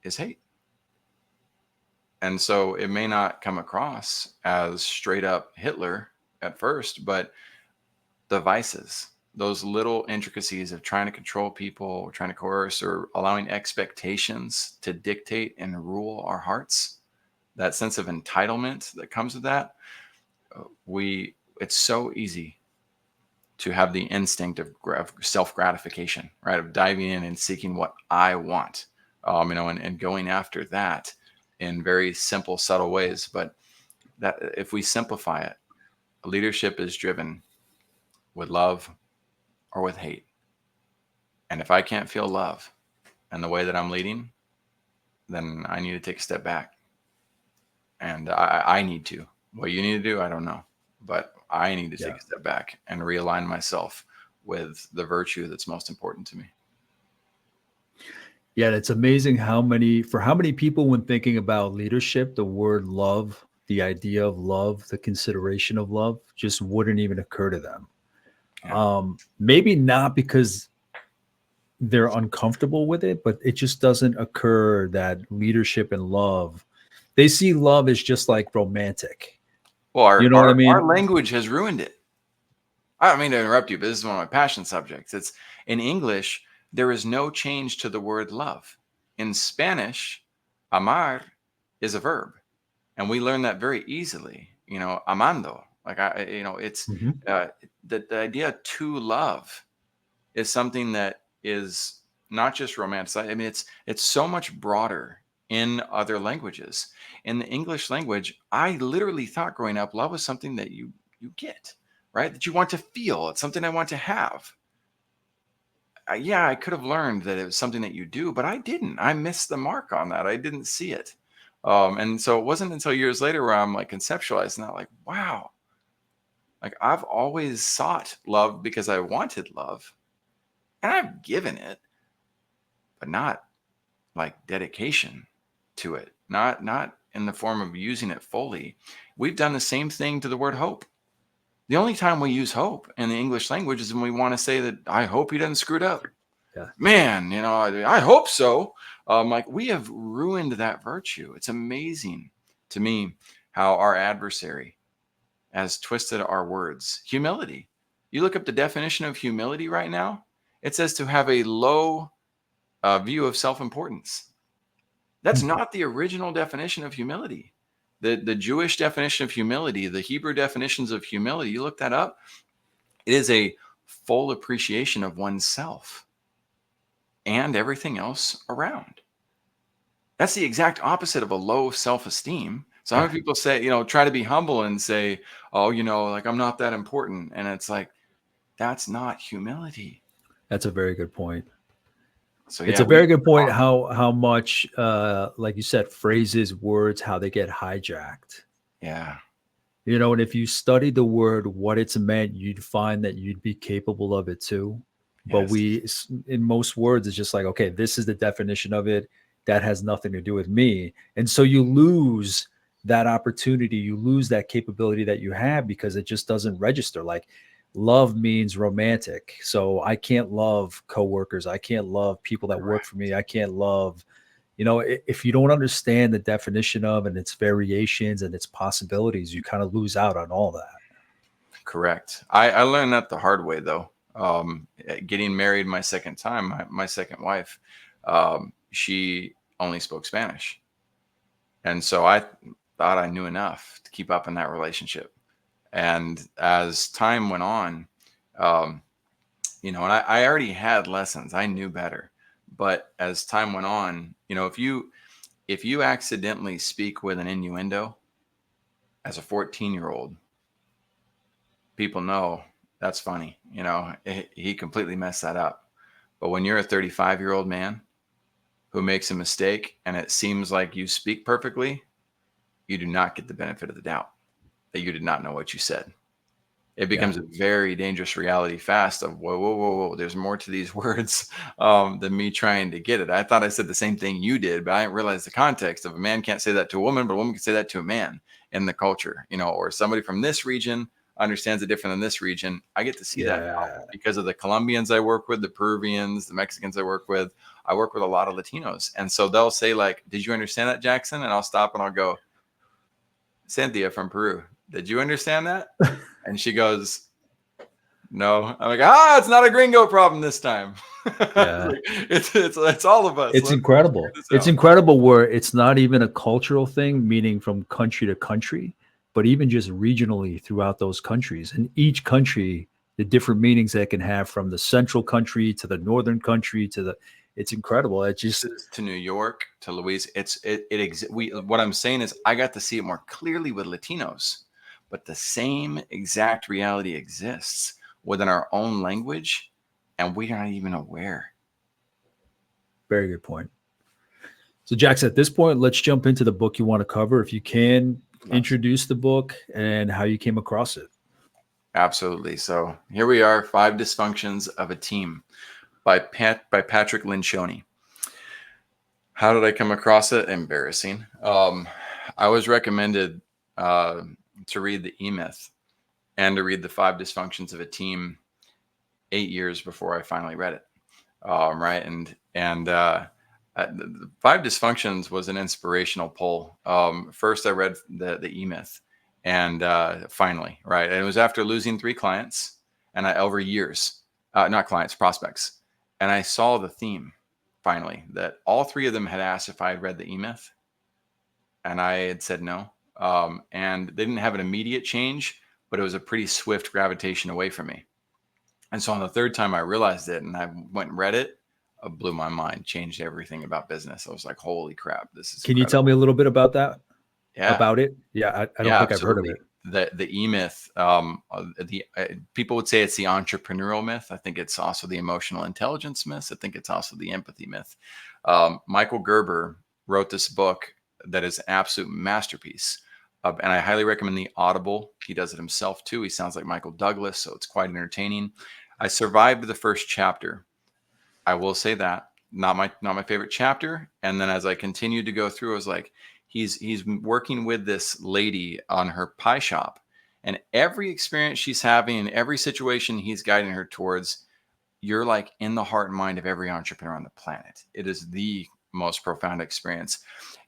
is hate. And so it may not come across as straight up Hitler at first, but the vices, those little intricacies of trying to control people, or trying to coerce, or allowing expectations to dictate and rule our hearts, that sense of entitlement that comes with that, it's so easy to have the instinct of self gratification, right? Of diving in and seeking what I want, and going after that in very simple, subtle ways. But that, if we simplify it, leadership is driven with love or with hate. And if I can't feel love and the way that I'm leading, then I need to take a step back. And I need to. What you need to do, I don't know. But I need to take Yeah. a step back and realign myself with the virtue that's most important to me. Yeah, it's amazing how many people, when thinking about leadership, the word love, the idea of love, the consideration of love just wouldn't even occur to them. Yeah. Maybe not because they're uncomfortable with it, but it just doesn't occur that leadership and love, they see love as just like romantic. Well, You our, know what I our, our mean? language has ruined it. I don't mean to interrupt you, but this is one of my passion subjects. It's in English, there is no change to the word love. In Spanish, amar is a verb. And we learn that very easily, amando. Like it's Mhm. uh, the idea to love is something that is not just romanticized. I mean, it's so much broader in other languages. In the English language, I literally thought growing up, love was something that you get, right? That you want to feel. It's something I want to have. Yeah, I could have learned that it was something that you do, but I didn't. I missed the mark on that. I didn't see it. And so it wasn't until years later where I'm like conceptualizing that, like, wow, like I've always sought love because I wanted love, and I've given it, but not like dedication to it, not in the form of using it fully. We've done the same thing to the word hope. The only time we use hope in the English language is when we want to say that I hope he doesn't screw it up. Yeah. Man, I hope so. Like we have ruined that virtue. It's amazing to me how our adversary has twisted our words. Humility. You look up the definition of humility right now, it says to have a low view of self-importance. That's not the original definition of humility. The Jewish definition of humility, the Hebrew definitions of humility, you look that up, it is a full appreciation of oneself and everything else around. That's the exact opposite of a low self-esteem. Some Yeah. people say, try to be humble and say, oh, like I'm not that important. And it's like, that's not humility. That's a very good point. So It's yeah, a very good point how much, like you said, phrases, words, how they get hijacked. yeah. And if you study the word, what it's meant, you'd find that you'd be capable of it too. But Yes. in most words, it's just like, okay, this is the definition of it. That has nothing to do with me. And so you lose that opportunity. You lose that capability that you have because it just doesn't register. Like love means romantic. So I can't love coworkers. I can't love people that work Correct. for me. I can't love, if you don't understand the definition of and its variations and its possibilities, you kind of lose out on all that. Correct. I learned that the hard way though. Getting married my second time, my second wife, she only spoke Spanish. And so I thought I knew enough to keep up in that relationship. And as time went on, and I already had lessons, I knew better. But as time went on, if you accidentally speak with an innuendo as a 14-year-old, people know that's funny. He completely messed that up. But when you're a 35-year-old man who makes a mistake and it seems like you speak perfectly, you do not get the benefit of the doubt that you did not know what you said. It becomes a very dangerous reality fast of whoa, whoa, whoa, whoa. There's more to these words than me trying to get it. I thought I said the same thing you did, but I didn't realize the context of a man can't say that to a woman, but a woman can say that to a man in the culture, or somebody from this region understands it different than this region. I get to see that now because of the Colombians I work with, the Peruvians, the Mexicans I work with. I work with a lot of Latinos. And so they'll say like, did you understand that, Jackson? And I'll stop and I'll go, Cynthia from Peru, did you understand that? And she goes, no. I'm like, it's not a gringo problem this time. Yeah. It's all of us. It's incredible. It's incredible where it's not even a cultural thing, meaning from country to country, but even just regionally throughout those countries. And each country, the different meanings that can have from the central country to the northern country it's incredible. It just to New York, to Louise. What I'm saying is I got to see it more clearly with Latinos, but the same exact reality exists within our own language, and we are not even aware. Very good point. So, Jackson, at this point, let's jump into the book you want to cover. If you can, introduce the book and how you came across it. Absolutely. So here we are, 5 Dysfunctions of a Team by Patrick Lencioni. How did I come across it? Embarrassing. I was recommended to read the E-Myth and to read the 5 Dysfunctions of a Team 8 years before I finally read it. Right. And the 5 Dysfunctions was an inspirational pull. First I read the E-Myth and finally, right. And it was after losing 3 clients and over years, not clients, prospects. And I saw the theme finally that all 3 of them had asked if I had read the E-Myth. And I had said no. And they didn't have an immediate change, but it was a pretty swift gravitation away from me. And so on the 3rd time I realized it and I went and read it, it blew my mind, changed everything about business. I was like, holy crap, this is Can incredible. you tell me a little bit about that? Yeah. About it? Yeah, I don't think I've heard of it. The E-Myth, people would say it's the entrepreneurial myth. I think it's also the emotional intelligence myth. I think it's also the empathy myth. Michael Gerber wrote this book that is an absolute masterpiece. And I highly recommend the Audible. He does it himself too. He sounds like Michael Douglas, so it's quite entertaining. I survived the first chapter. I will say that. not my favorite chapter. And then as I continued to go through, I was like, he's working with this lady on her pie shop, and every experience she's having and every situation he's guiding her towards, you're like in the heart and mind of every entrepreneur on the planet. It is the most profound experience.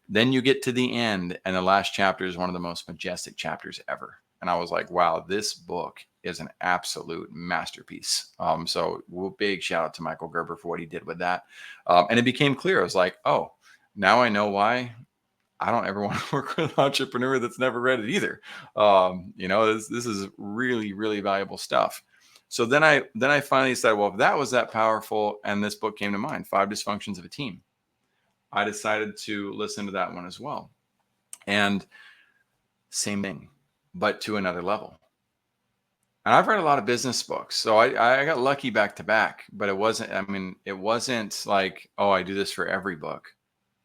Then you get to the end, and the last chapter is one of the most majestic chapters ever. And I was like, wow, this book is an absolute masterpiece. So big shout out to Michael Gerber for what he did with that. And it became clear. I was like, oh, now I know why I don't ever want to work with an entrepreneur that's never read it either. This is really, really valuable stuff. So then I finally said, well, if that was that powerful, and this book came to mind, 5 Dysfunctions of a Team, I decided to listen to that one as well. And same thing, but to another level. And I've read a lot of business books, so I got lucky back to back, but it wasn't like, oh, I do this for every book.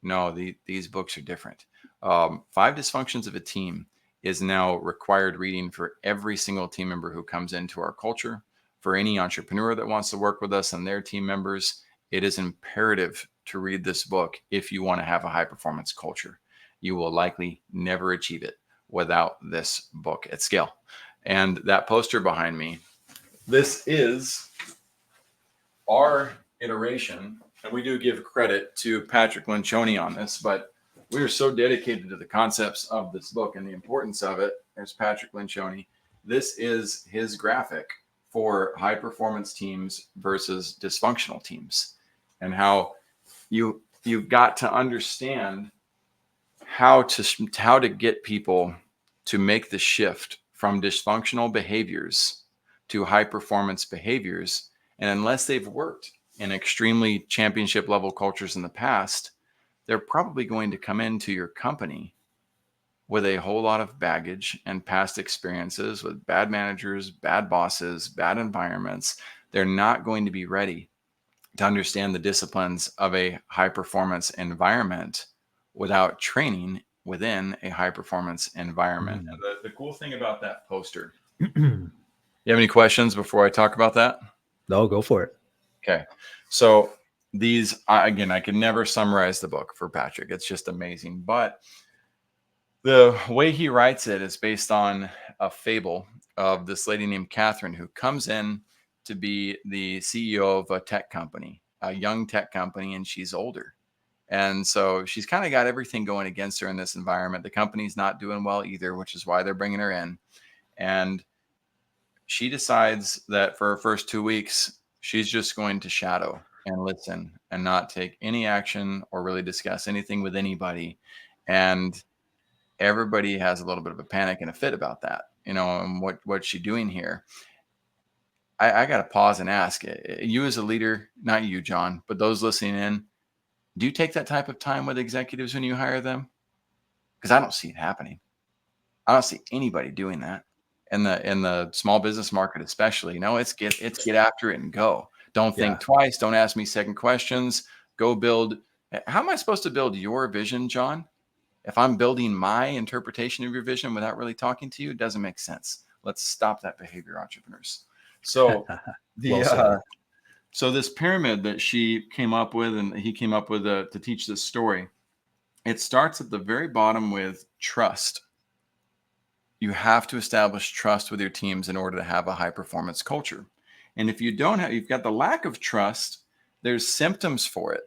No, these books are different. 5 Dysfunctions of a Team is now required reading for every single team member who comes into our culture. For any entrepreneur that wants to work with us and their team members, it is imperative to read this book if you want to have a high performance culture. You will likely never achieve it without this book at scale. And that poster behind me, this is our iteration. And we do give credit to Patrick Lencioni on this, but we are so dedicated to the concepts of this book and the importance of it. There's Patrick Lencioni. This is his graphic for high performance teams versus dysfunctional teams, and how you've got to understand how to get people to make the shift from dysfunctional behaviors to high performance behaviors. And unless they've worked in extremely championship level cultures in the past, they're probably going to come into your company with a whole lot of baggage and past experiences with bad managers, bad bosses, bad environments. They're not going to be ready to understand the disciplines of a high performance environment without training within a high performance environment. And the cool thing about that poster, you have any questions before I talk about that? No, go for it. Okay. So these, again, I can never summarize the book for Patrick. It's just amazing. But the way he writes it is based on a fable of this lady named Catherine, who comes in to be the CEO of a tech company, a young tech company, and she's older. And so she's kind of got everything going against her in this environment. The company's not doing well either, which is why they're bringing her in. And she decides that for her first 2 weeks, she's just going to shadow and listen and not take any action or really discuss anything with anybody. And everybody has a little bit of a panic and a fit about that, and what's she doing here? I got to pause and ask you as a leader, not you, John, but those listening in, do you take that type of time with executives when you hire them? Because I don't see it happening. I don't see anybody doing that in the small business market, especially. It's get after it and go. Don't think twice. Don't ask me second questions. Go build. How am I supposed to build your vision, John? If I'm building my interpretation of your vision without really talking to you, it doesn't make sense. Let's stop that behavior, entrepreneurs. So so this pyramid that she came up with and he came up with to teach this story, it starts at the very bottom with trust. You have to establish trust with your teams in order to have a high performance culture. And if you don't have, you've got the lack of trust, there's symptoms for it.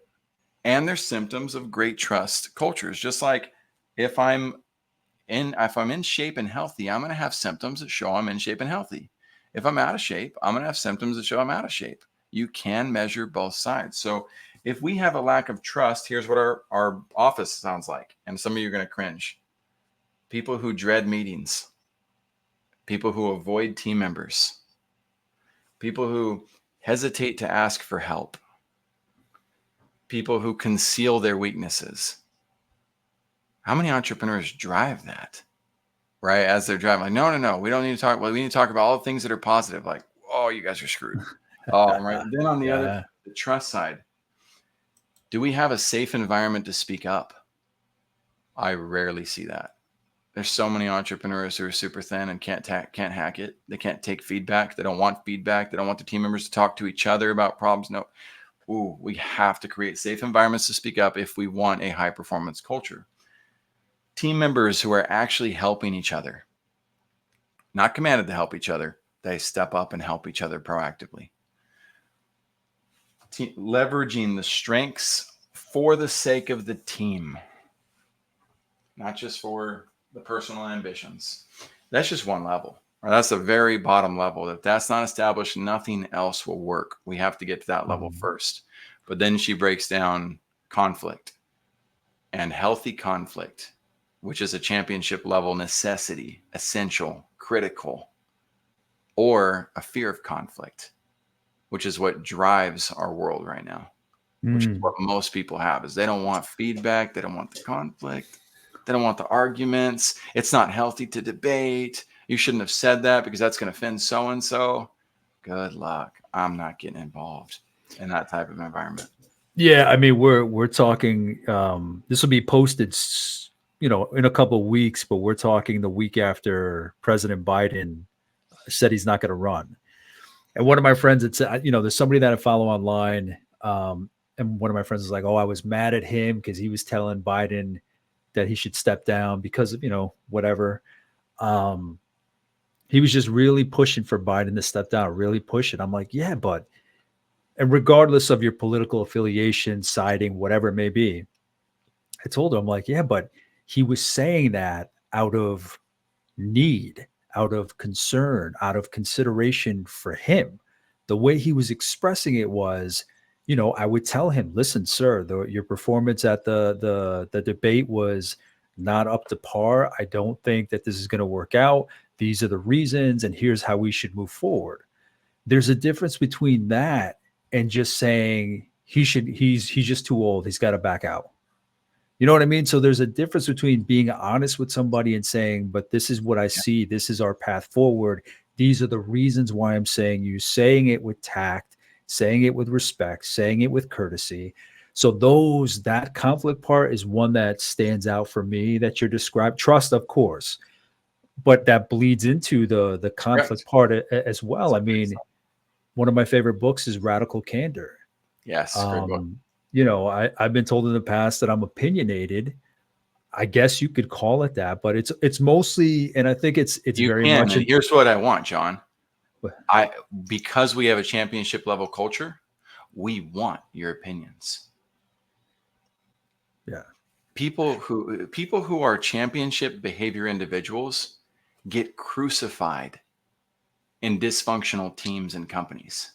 And there's symptoms of great trust cultures. Just like if I'm in shape and healthy, I'm going to have symptoms that show I'm in shape and healthy. If I'm out of shape, I'm going to have symptoms that show I'm out of shape. You can measure both sides. So if we have a lack of trust, here's what our office sounds like. And some of you are going to cringe. People who dread meetings, people who avoid team members, people who hesitate to ask for help, people who conceal their weaknesses. How many entrepreneurs drive that, right? As they're driving, like, no, we don't need to talk. Well, we need to talk about all the things that are positive. Like, oh, you guys are screwed. Right. Then on the other, the trust side, do we have a safe environment to speak up? I rarely see that. There's so many entrepreneurs who are super thin and can't hack it. They can't take feedback. They don't want feedback. They don't want the team members to talk to each other about problems. No, Ooh, we have to create safe environments to speak up if we want a high performance culture. Team members who are actually helping each other, not commanded to help each other, they step up and help each other proactively. Leveraging the strengths for the sake of the team, not just for the personal ambitions. That's just one level. Or that's the very bottom level. If that's not established, nothing else will work. We have to get to that level first. But then she breaks down conflict and healthy conflict, which is a championship level necessity, essential, critical, or a fear of conflict, which is what drives our world right now, which is what most people have, is they don't want feedback. They don't want the conflict. They don't want the arguments. It's not healthy to debate. You shouldn't have said that because that's going to offend so-and-so. Good luck. I'm not getting involved in that type of environment. Yeah, I mean, we're talking. This will be posted, in a couple of weeks, but we're talking the week after President Biden said he's not going to run. And one of my friends had said, there's somebody that I follow online, and one of my friends was like, "Oh, I was mad at him because he was telling Biden that he should step down because of whatever." He was just really pushing for Biden to step down, really pushing. I'm like, yeah, but. And regardless of your political affiliation, siding, whatever it may be, I told him, I'm like, yeah, but he was saying that out of need, out of concern, out of consideration for him. The way he was expressing it was, I would tell him, listen, sir, your performance at the debate was not up to par. I don't think that this is going to work out. These are the reasons, and here's how we should move forward. There's a difference between that and just saying he's just too old. He's got to back out. You know what I mean? So there's a difference between being honest with somebody and saying, but this is what I see. This is our path forward. These are the reasons why I'm saying saying it with tact, saying it with respect, saying it with courtesy. So that conflict part is one that stands out for me that you're describing. Trust, of course, but that bleeds into the conflict part as well. I mean, one of my favorite books is Radical Candor. Yes, great book. I've been told in the past that I'm opinionated. I guess you could call it that, but it's mostly, and I think it's very much. And here's what I want, John. Because we have a championship level culture, we want your opinions. Yeah. People who are championship behavior individuals get crucified in dysfunctional teams and companies.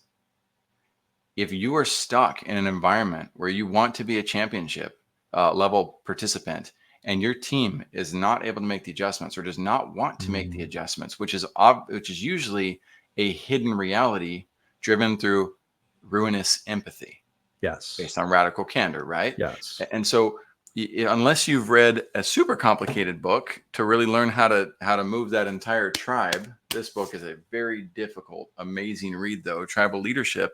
If you are stuck in an environment where you want to be a championship level participant and your team is not able to make the adjustments or does not want to make the adjustments, which is usually a hidden reality driven through ruinous empathy. Yes. Based on radical candor, right? Yes. And so unless you've read a super complicated book to really learn how to move that entire tribe, this book is a very difficult, amazing read, though, Tribal Leadership.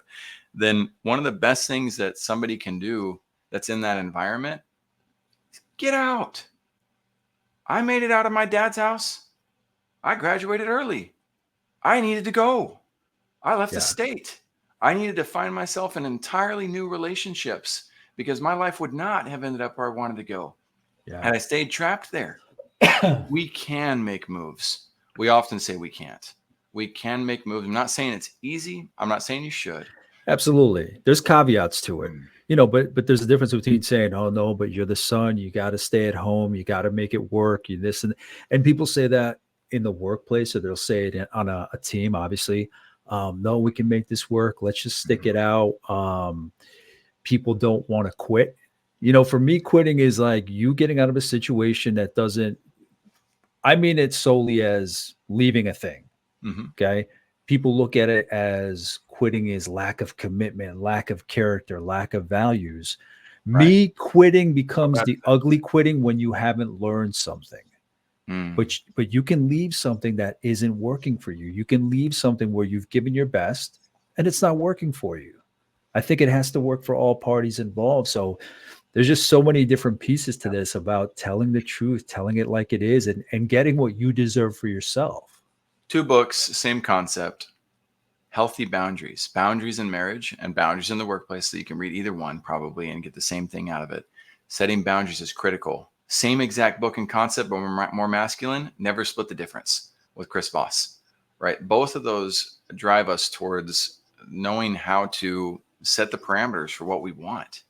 Then one of the best things that somebody can do that's in that environment is get out. I made it out of my dad's house. I graduated early. I needed to go. I left the state. I needed to find myself in entirely new relationships because my life would not have ended up where I wanted to go. Yeah. Had I stayed trapped there. We can make moves. We often say we can't. We can make moves. I'm not saying it's easy. I'm not saying you should. Absolutely. There's caveats to it, but there's a difference between saying, oh no, but you're the son, you got to stay at home, you got to make it work, you this and people say that in the workplace, or they'll say it on a team, obviously. No, we can make this work. Let's just stick it out. People don't want to quit. For me, quitting is like you getting out of a situation that doesn't, I mean it solely as leaving a thing. Okay. People look at it as quitting is lack of commitment, lack of character, lack of values. Right. Me quitting becomes the ugly quitting when you haven't learned something. But you can leave something that isn't working for you. You can leave something where you've given your best and it's not working for you. I think it has to work for all parties involved. So there's just so many different pieces to this about telling the truth, telling it like it is, and getting what you deserve for yourself. 2 books, same concept. Healthy boundaries in marriage and boundaries in the workplace, so you can read either one probably and get the same thing out of it. Setting boundaries is critical. Same exact book and concept, but more masculine. Never Split the Difference with Chris Voss, right? Both of those drive us towards knowing how to set the parameters for what we want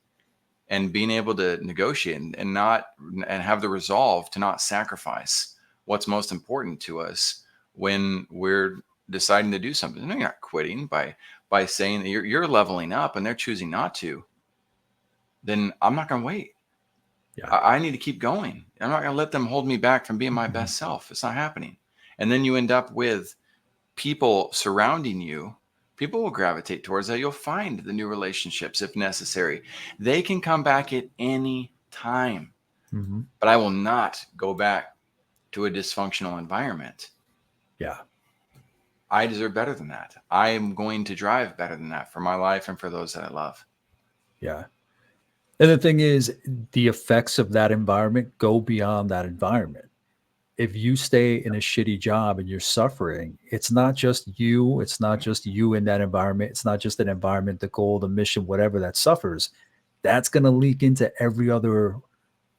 and being able to negotiate and have the resolve to not sacrifice what's most important to us when we're deciding to do something. No, you're not quitting by saying that you're leveling up and they're choosing not to. Then I'm not going to wait. Yeah. I need to keep going. I'm not going to let them hold me back from being my best self. It's not happening. And then you end up with people surrounding you. People will gravitate towards that. You'll find the new relationships if necessary. They can come back at any time, but I will not go back to a dysfunctional environment. Yeah. I deserve better than that. I am going to drive better than that for my life and for those that I love. Yeah. And the thing is, the effects of that environment go beyond that environment. If you stay in a shitty job and you're suffering, it's not just you. It's not just you in that environment. It's not just an environment, the goal, the mission, whatever that suffers. That's going to leak into every other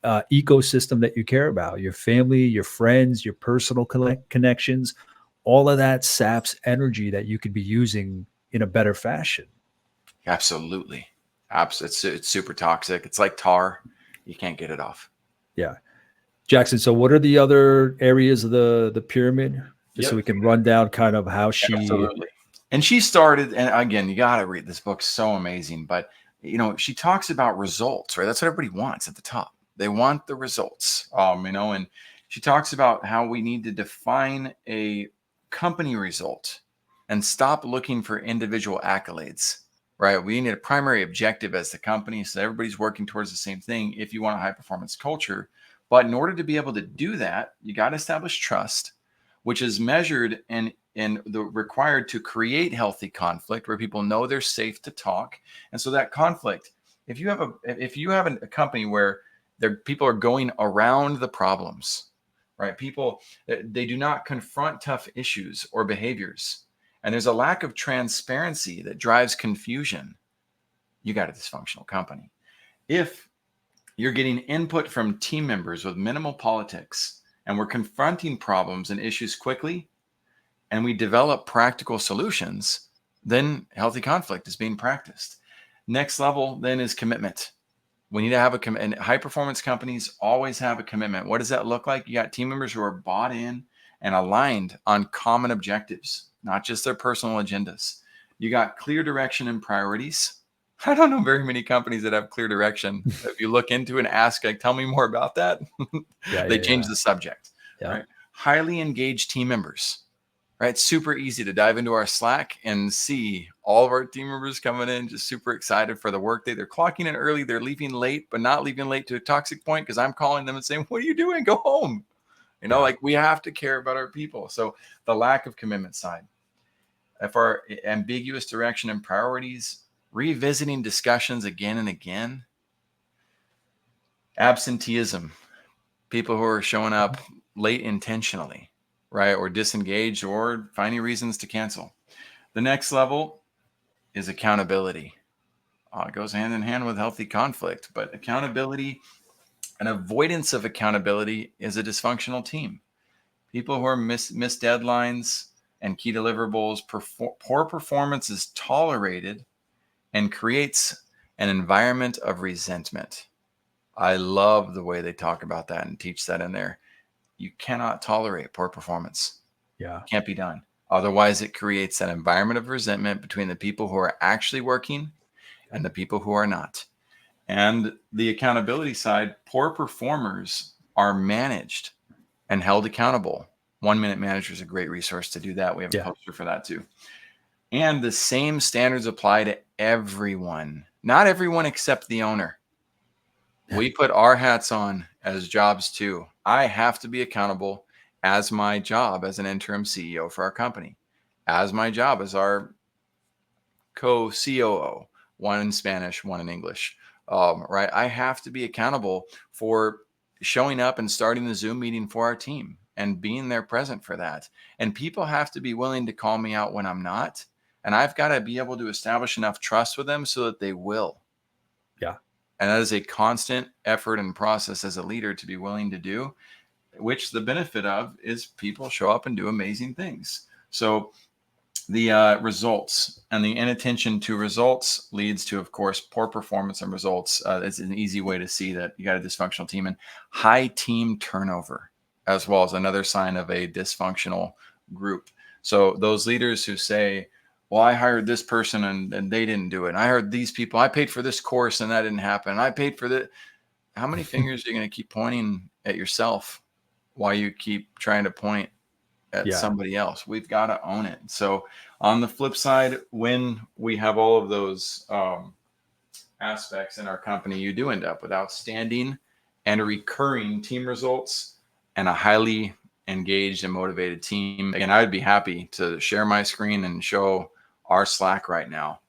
ecosystem that you care about, your family, your friends, your personal connections. All of that saps energy that you could be using in a better fashion. Absolutely. It's super toxic. It's like tar. You can't get it off. Yeah. Jackson, so what are the other areas of the pyramid? Just so we can run down kind of how she... Absolutely. And she started, and again, you got to read this book. So amazing. But, she talks about results, right? That's what everybody wants at the top. They want the results, and she talks about how we need to define a company result and stop looking for individual accolades, right? We need a primary objective as the company, so everybody's working towards the same thing if you want a high performance culture. But in order to be able to do that, you got to establish trust, which is measured and the required to create healthy conflict where people know they're safe to talk. And so that conflict, if you have a company where people are going around the problems, right? People, they do not confront tough issues or behaviors, and there's a lack of transparency that drives confusion, you got a dysfunctional company. If you're getting input from team members with minimal politics, and we're confronting problems and issues quickly, and we develop practical solutions, then healthy conflict is being practiced. Next level then is commitment. We need to have and high performance companies always have a commitment. What does that look like? You got team members who are bought in and aligned on common objectives, not just their personal agendas. You got clear direction and priorities. I don't know very many companies that have clear direction. If you look into and ask, like, tell me more about that, they change the subject. Right? Highly engaged team members. Right? It's super easy to dive into our Slack and see all of our team members coming in, just super excited for the workday. They're clocking in early. They're leaving late, but not leaving late to a toxic point because I'm calling them and saying, what are you doing? Go home. Like we have to care about our people. So the lack of commitment side. If our ambiguous direction and priorities, revisiting discussions again and again. Absenteeism. People who are showing up late intentionally, right? Or disengaged or finding reasons to cancel. The next level is accountability. It goes hand in hand with healthy conflict, but accountability and avoidance of accountability is a dysfunctional team. People who are miss deadlines and key deliverables, poor performance is tolerated and creates an environment of resentment. I love the way they talk about that and teach that in there. You cannot tolerate poor performance. Yeah. Can't be done. Otherwise, it creates an environment of resentment between the people who are actually working and the people who are not. And the accountability side, poor performers are managed and held accountable. 1 Minute Manager is a great resource to do that. We have a poster for that too. And the same standards apply to everyone. Not everyone except the owner. We put our hats on as jobs too. I have to be accountable as my job as an interim CEO for our company, as my job as our co-COO, one in Spanish, one in English, right? I have to be accountable for showing up and starting the Zoom meeting for our team and being there present for that. And people have to be willing to call me out when I'm not. And I've got to be able to establish enough trust with them so that they will. Yeah. And that is a constant effort and process as a leader to be willing to do, which the benefit of is people show up and do amazing things. So the results and the inattention to results leads to, of course, poor performance and results. It's an easy way to see that you got a dysfunctional team, and high team turnover as well as another sign of a dysfunctional group. So those leaders who say, well, I hired this person and they didn't do it. And I heard these people, I paid for this course and that didn't happen. And I paid for that. How many fingers are you going to keep pointing at yourself while you keep trying to point at somebody else? We've got to own it. So on the flip side, when we have all of those aspects in our company, you do end up with outstanding and recurring team results and a highly engaged and motivated team. Again, I would be happy to share my screen and show our Slack right now.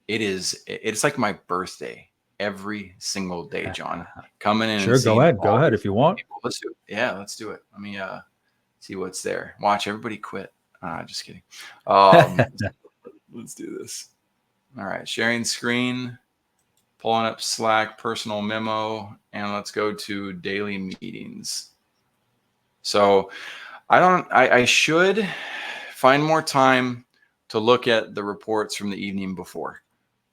It's like my birthday every single day, John. Coming in Sure, and seeing go ahead if you want. people. Let's do it. Yeah, let's do it. Let me see what's there. Watch everybody quit. Just kidding. Let's do this. All right, sharing screen, pulling up Slack, personal memo, and let's go to daily meetings. So I should find more time to look at the reports from the evening before.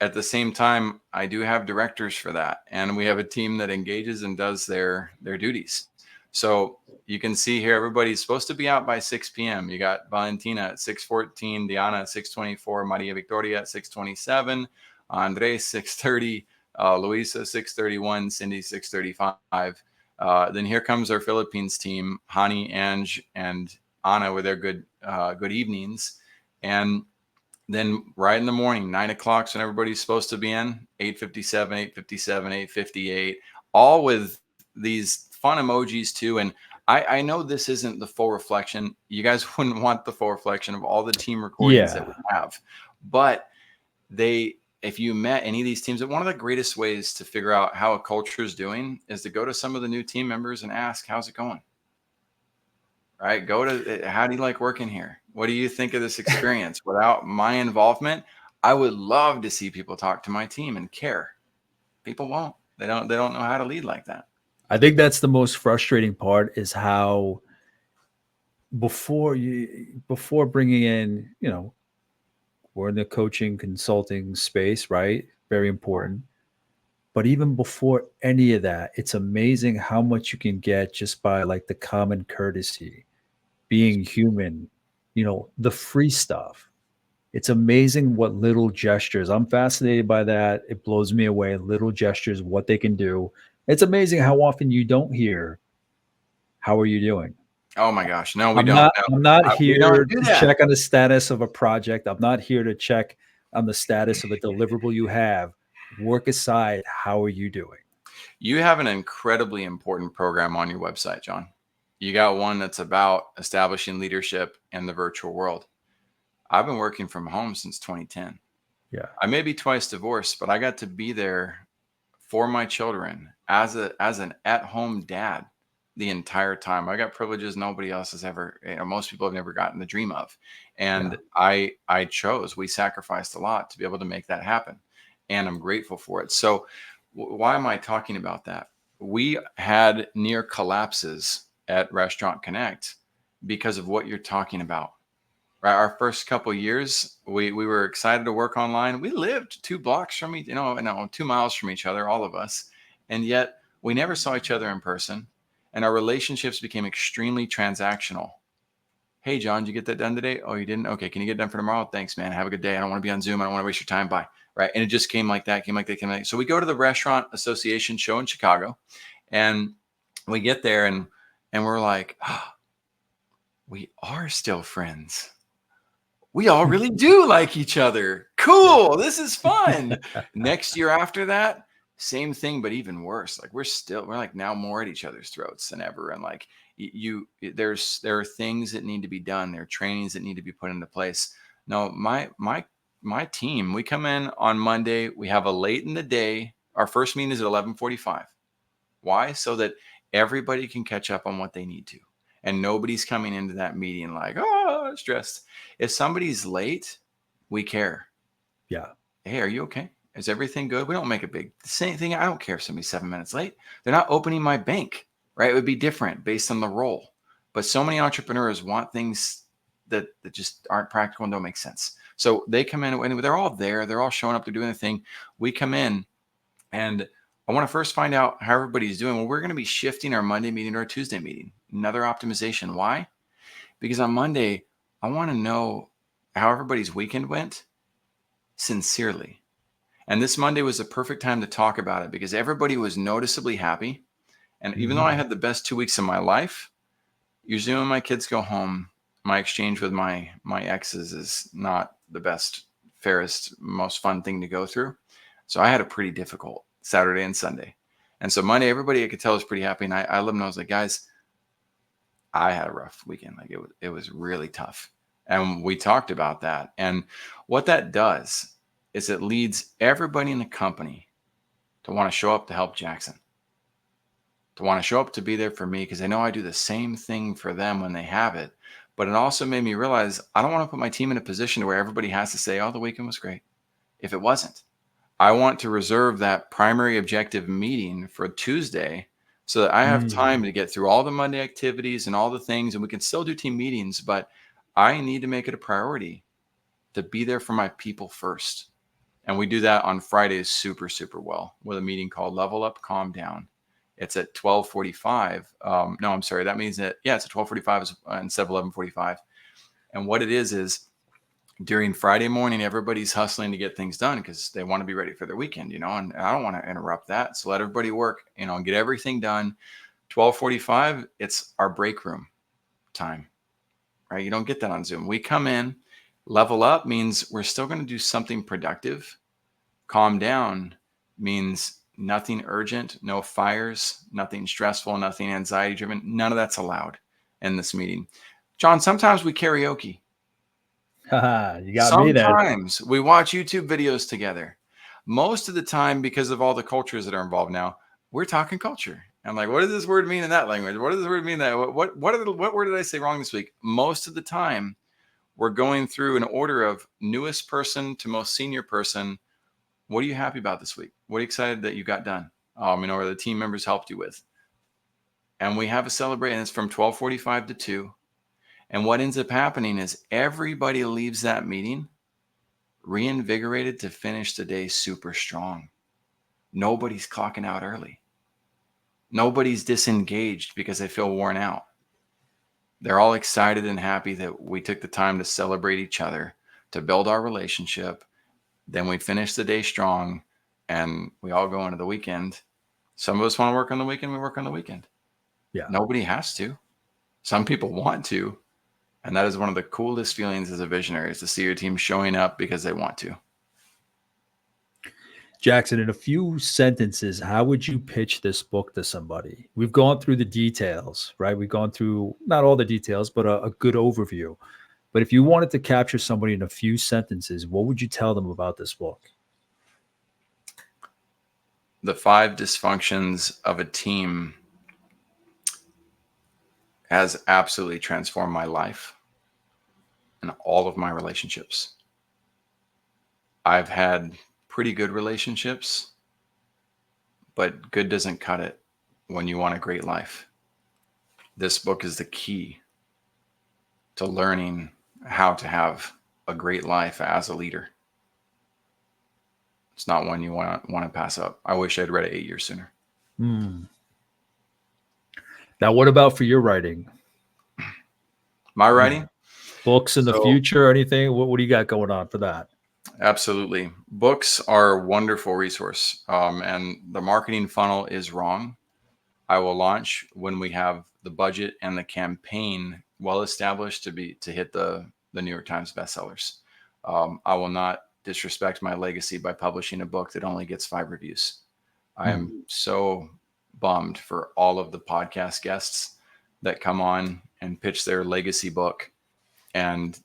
At the same time, I do have directors for that, and we have a team that engages and does their duties. So you can see here, everybody's supposed to be out by 6 p.m. You got Valentina at 6:14, Diana at 6:24, Maria Victoria at 6:27, Andres 6:30, Luisa 6:31, Cindy 6:35. Then here comes our Philippines team, Hani, Ange, and Anna with their good evenings. And then right in the morning, 9 o'clock, when everybody's supposed to be in, 8:57, 8:57, 8:58, all with these fun emojis too. And I know this isn't the full reflection. You guys wouldn't want the full reflection of all the team recordings that we have. But if you met any of these teams, one of the greatest ways to figure out how a culture is doing is to go to some of the new team members and ask, how's it going? Right? Go to, how do you like working here? What do you think of this experience? Without my involvement, I would love to see people talk to my team and care. People won't. They don't know how to lead like that. I think that's the most frustrating part, is how before bringing in, we're in the coaching consulting space, right? Very important. But even before any of that, it's amazing how much you can get just by like the common courtesy, being human, the free stuff. It's amazing what little gestures. I'm fascinated by that. It blows me away. Little gestures, what they can do. It's amazing how often you don't hear, how are you doing? Oh my gosh. No, we I'm don't. not, No, I'm not we here don't do to that. check on the status of a project. I'm not here to check on the status of a deliverable you have. Work aside, how are you doing? You have an incredibly important program on your website, John. You got one that's about establishing leadership in the virtual world. I've been working from home since 2010. Yeah. I may be twice divorced, but I got to be there for my children as an at-home dad the entire time. I got privileges nobody else has ever, most people have never gotten the dream of. And I chose, we sacrificed a lot to be able to make that happen. And I'm grateful for it. So why am I talking about that? We had near collapses at Restaurant Connect because of what you're talking about. Right, our first couple of years, we were excited to work online. We lived 2 blocks from each, 2 miles from each other, all of us, and yet we never saw each other in person, and our relationships became extremely transactional. Hey, John, did you get that done today? Oh, you didn't? Okay, can you get it done for tomorrow? Thanks, man. Have a good day. I don't want to be on Zoom. I don't want to waste your time. Bye. Right, and it just came like that. So we go to the Restaurant Association show in Chicago, and we get there, and we're like, oh, we are still friends. We all really do like each other. Cool. This is fun. Next year after that, same thing, but even worse. Like we're like now more at each other's throats than ever. And like there are things that need to be done. There are trainings that need to be put into place. No, my team, we come in on Monday. We have a late in the day. Our first meeting is at 11:45. Why? So that everybody can catch up on what they need to. And nobody's coming into that meeting like, oh, stressed. If somebody's late, we care. Yeah. Hey, are you okay? Is everything good? We don't make a big same thing. I don't care if somebody's 7 minutes late. They're not opening my bank, right? It would be different based on the role. But so many entrepreneurs want things that just aren't practical and don't make sense. So they come in and they're all there. They're all showing up. They're doing the thing. We come in and I want to first find out how everybody's doing. Well, we're going to be shifting our Monday meeting to our Tuesday meeting. Another optimization. Why? Because on Monday, I want to know how everybody's weekend went sincerely. And this Monday was the perfect time to talk about it because everybody was noticeably happy. And even though I had the best 2 weeks of my life, usually when my kids go home, my exchange with my exes is not the best, fairest, most fun thing to go through. So I had a pretty difficult Saturday and Sunday. And so Monday, everybody I could tell was pretty happy. And I let them know, I was like, guys, I had a rough weekend. Like it was really tough. And we talked about that. And what that does is it leads everybody in the company to want to show up to help Jackson, to want to show up to be there for me because they know I do the same thing for them when they have it. But it also made me realize I don't want to put my team in a position where everybody has to say, oh, the weekend was great. If it wasn't, I want to reserve that primary objective meeting for Tuesday so that I have time to get through all the Monday activities and all the things, and we can still do team meetings, but I need to make it a priority to be there for my people first. And we do that on Fridays super, super well with a meeting called Level Up, Calm Down. It's at 12:45. No, I'm sorry. That means that, yeah, it's at 12:45 instead of 11:45. And what it is during Friday morning, everybody's hustling to get things done because they want to be ready for their weekend, and I don't want to interrupt that. So let everybody work, and get everything done. 12:45, it's our break room time, right? You don't get that on Zoom. We come in, level up means we're still going to do something productive. Calm down means nothing urgent, no fires, nothing stressful, nothing anxiety driven. None of that's allowed in this meeting. John, sometimes we karaoke. You got me then. Sometimes we watch YouTube videos together. Most of the time, because of all the cultures that are involved now, we're talking culture. I'm like, what does this word mean in that language? What does this word mean that? What word did I say wrong this week? Most of the time, we're going through an order of newest person to most senior person. What are you happy about this week? What are you excited that you got done? Or the team members helped you with? And we have a celebration. It's from 12:45 to 2. And what ends up happening is everybody leaves that meeting reinvigorated to finish the day super strong. Nobody's clocking out early. Nobody's disengaged because they feel worn out. They're all excited and happy that we took the time to celebrate each other, to build our relationship. Then we finish the day strong and we all go into the weekend. Some of us want to work on the weekend. We work on the weekend. Yeah. Nobody has to. Some people want to. And that is one of the coolest feelings as a visionary, is to see your team showing up because they want to. Jackson, in a few sentences, how would you pitch this book to somebody? We've gone through the details, right? We've gone through not all the details, but a good overview. But if you wanted to capture somebody in a few sentences, what would you tell them about this book? The 5 Dysfunctions of a Team has absolutely transformed my life and all of my relationships. I've had pretty good relationships, but good doesn't cut it when you want a great life. This book is the key to learning how to have a great life as a leader. It's not one you want to pass up. I wish I'd read it 8 years sooner. Now, what about for your writing? My writing? Books in the So- future, anything? What do you got going on for that? Absolutely. Books are a wonderful resource. And the marketing funnel is wrong. I will launch when we have the budget and the campaign well established to hit the New York Times bestsellers. I will not disrespect my legacy by publishing a book that only gets 5 reviews. I am so bummed for all of the podcast guests that come on and pitch their legacy book. And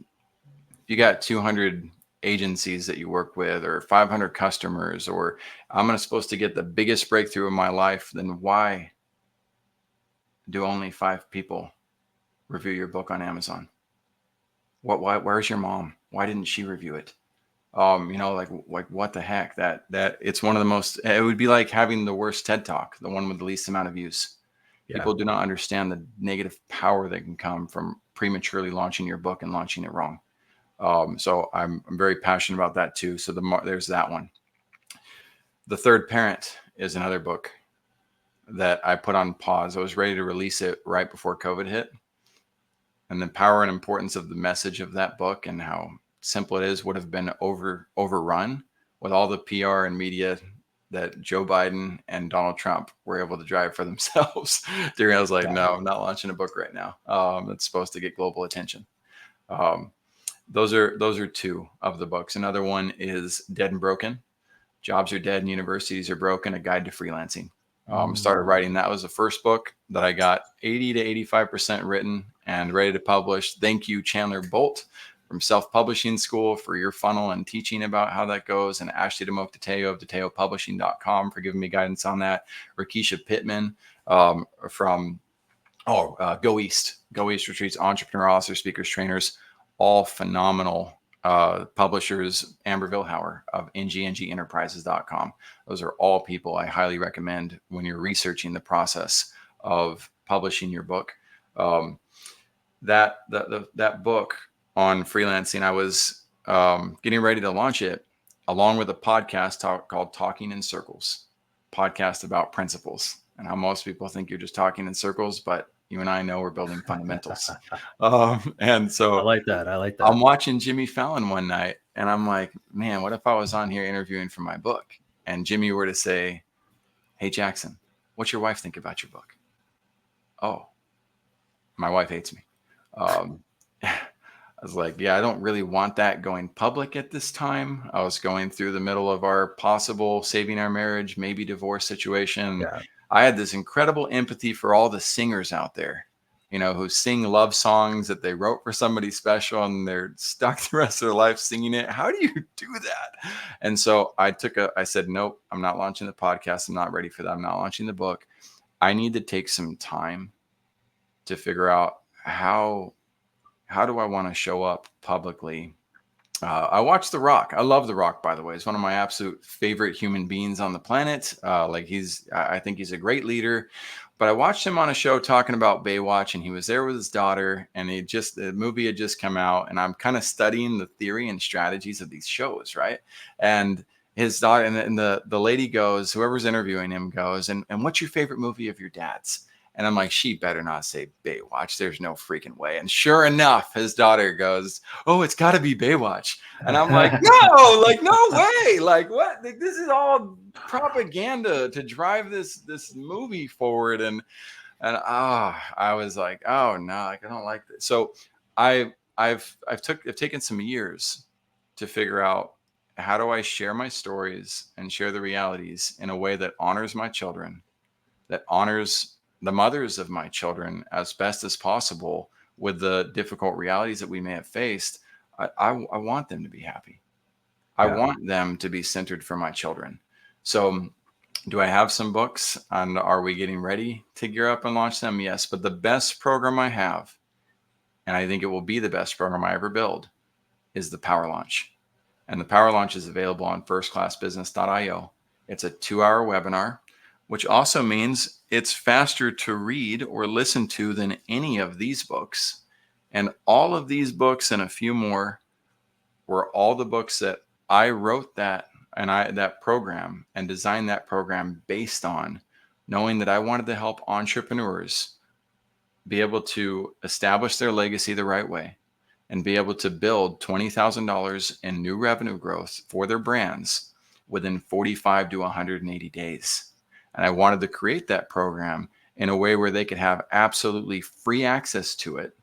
you got 200 agencies that you work with, or 500 customers, or I'm supposed to get the biggest breakthrough of my life, then why do only 5 people review your book on Amazon? Where's your mom? Why didn't she review it? Like what the heck, that it's one of the most, it would be like having the worst TED talk, the one with the least amount of views. Yeah. People do not understand the negative power that can come from prematurely launching your book and launching it wrong. So I'm very passionate about that too. So there's that one. The Third Parent is another book that I put on pause. I was ready to release it right before COVID hit. And the power and importance of the message of that book and how simple it is would have been overrun with all the PR and media that Joe Biden and Donald Trump were able to drive for themselves. During, I was like, no, I'm not launching a book right now. That's supposed to get global attention. Those are two of the books. Another one is Dead and Broken. Jobs Are Dead and Universities Are Broken, A Guide to Freelancing. Started writing. That was the first book that I got 80 to 85% written and ready to publish. Thank you, Chandler Bolt from Self-Publishing School, for your funnel and teaching about how that goes. And Ashley DeMoke-Tateo of DeTeoPublishing.com for giving me guidance on that. Rakisha Pittman from Go East Retreats, entrepreneur, author, speakers, trainers, all phenomenal publishers. Amber Vilhauer of NGNGenterprises.com. Those are all people I highly recommend when you're researching the process of publishing your book. That book on freelancing, I was getting ready to launch it along with a podcast called Talking in Circles, podcast about principles and how most people think you're just talking in circles, but you and I know we're building fundamentals. And so I like that. I'm watching Jimmy Fallon one night and I'm like, man, what if I was on here interviewing for my book and Jimmy were to say, hey, Jackson, what's your wife think about your book? Oh, my wife hates me. I was like, yeah, I don't really want that going public at this time. I was going through the middle of our possible saving our marriage, maybe divorce situation. Yeah. I had this incredible empathy for all the singers out there, who sing love songs that they wrote for somebody special and they're stuck the rest of their life singing it. How do you do that? And so I said, nope, I'm not launching the podcast. I'm not ready for that. I'm not launching the book. I need to take some time to figure out how do I want to show up publicly. I watch The Rock. I love The Rock, by the way. He's one of my absolute favorite human beings on the planet. I think he's a great leader. But I watched him on a show talking about Baywatch, and he was there with his daughter, and the movie had just come out, and I'm kind of studying the theory and strategies of these shows, right? And his daughter and the lady goes, whoever's interviewing him goes, and what's your favorite movie of your dad's? And I'm like, she better not say Baywatch. There's no freaking way. And sure enough, his daughter goes, oh, it's got to be Baywatch. And I'm like, no way. Like, what? Like, this is all propaganda to drive this movie forward. And I was like, oh no, I don't like this. So I've taken some years to figure out, how do I share my stories and share the realities in a way that honors my children, that honors the mothers of my children as best as possible with the difficult realities that we may have faced. I want them to be happy. I want them to be centered for my children. So do I have some books, and are we getting ready to gear up and launch them? Yes. But the best program I have, and I think it will be the best program I ever build, is the Power Launch. And the Power Launch is available on firstclassbusiness.io. It's a 2-hour webinar, which also means it's faster to read or listen to than any of these books. And all of these books and a few more were all the books that I wrote that program and designed that program based on knowing that I wanted to help entrepreneurs be able to establish their legacy the right way and be able to build $20,000 in new revenue growth for their brands within 45 to 180 days. And I wanted to create that program in a way where they could have absolutely free access to it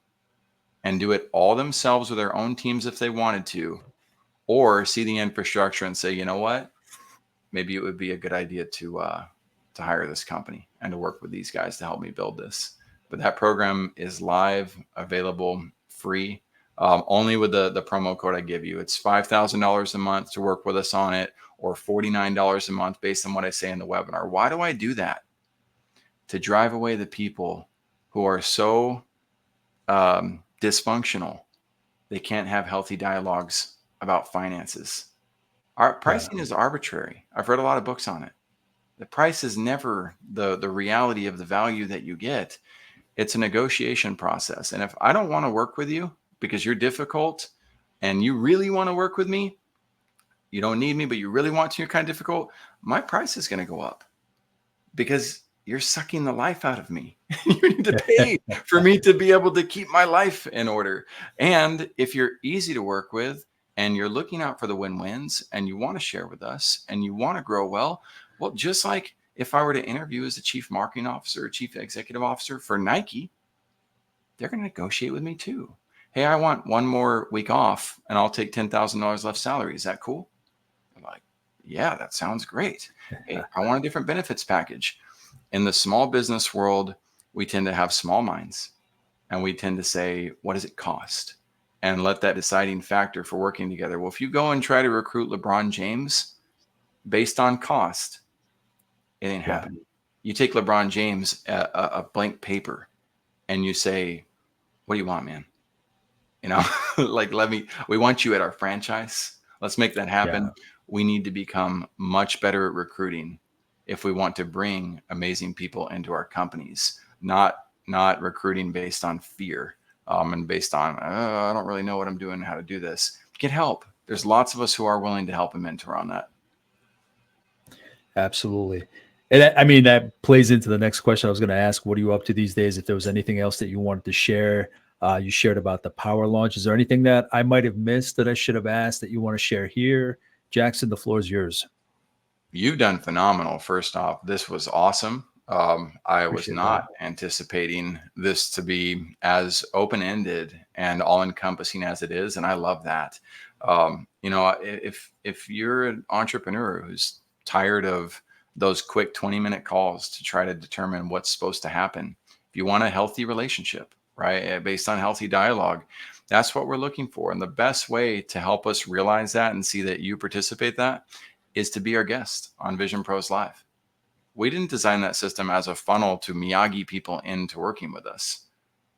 and do it all themselves with their own teams if they wanted to, or see the infrastructure and say, you know what, maybe it would be a good idea to hire this company and to work with these guys to help me build this. But that program is live, available, free, only with the promo code I give you. It's $5,000 a month to work with us on it, or $49 a month based on what I say in the webinar. Why do I do that? To drive away the people who are so dysfunctional, they can't have healthy dialogues about finances. Our Yeah. pricing is arbitrary. I've read a lot of books on it. The price is never the reality of the value that you get. It's a negotiation process. And if I don't want to work with you because you're difficult and you really want to work with me, you don't need me, but you really want to, you're kind of difficult, my price is going to go up because you're sucking the life out of me. You need to pay for me to be able to keep my life in order. And if you're easy to work with and you're looking out for the win-wins and you want to share with us and you want to grow well, just like if I were to interview as a chief marketing officer or chief executive officer for Nike, they're going to negotiate with me too. Hey, I want one more week off and I'll take $10,000 less salary. Is that cool? I'm like, yeah, that sounds great. Hey, I want a different benefits package. In the small business world, we tend to have small minds and we tend to say, what does it cost? And let that deciding factor for working together. Well, if you go and try to recruit LeBron James based on cost, it ain't happening. You take LeBron James, a blank paper, and you say, what do you want, man? You know, like, we want you at our franchise. Let's make that happen. Yeah. We need to become much better at recruiting if we want to bring amazing people into our companies, not recruiting based on fear and based on, I don't really know what I'm doing, how to do this. Get help. There's lots of us who are willing to help and mentor on that. Absolutely. And I mean, that plays into the next question I was going to ask. What are you up to these days? If there was anything else that you wanted to share, you shared about the power launch. Is there anything that I might have missed that I should have asked that you want to share here? Jackson, the floor is yours. You've done phenomenal. First off, this was awesome. I was Appreciate not that. anticipating this to be as open-ended and all-encompassing as it is, and I love that. You know, if you're an entrepreneur who's tired of those quick 20-minute calls to try to determine what's supposed to happen, if you want a healthy relationship, right, based on healthy dialogue, that's what we're looking for. And the best way to help us realize that and see that you participate that is to be our guest on Vision Pros Live. We didn't design that system as a funnel to Miyagi people into working with us.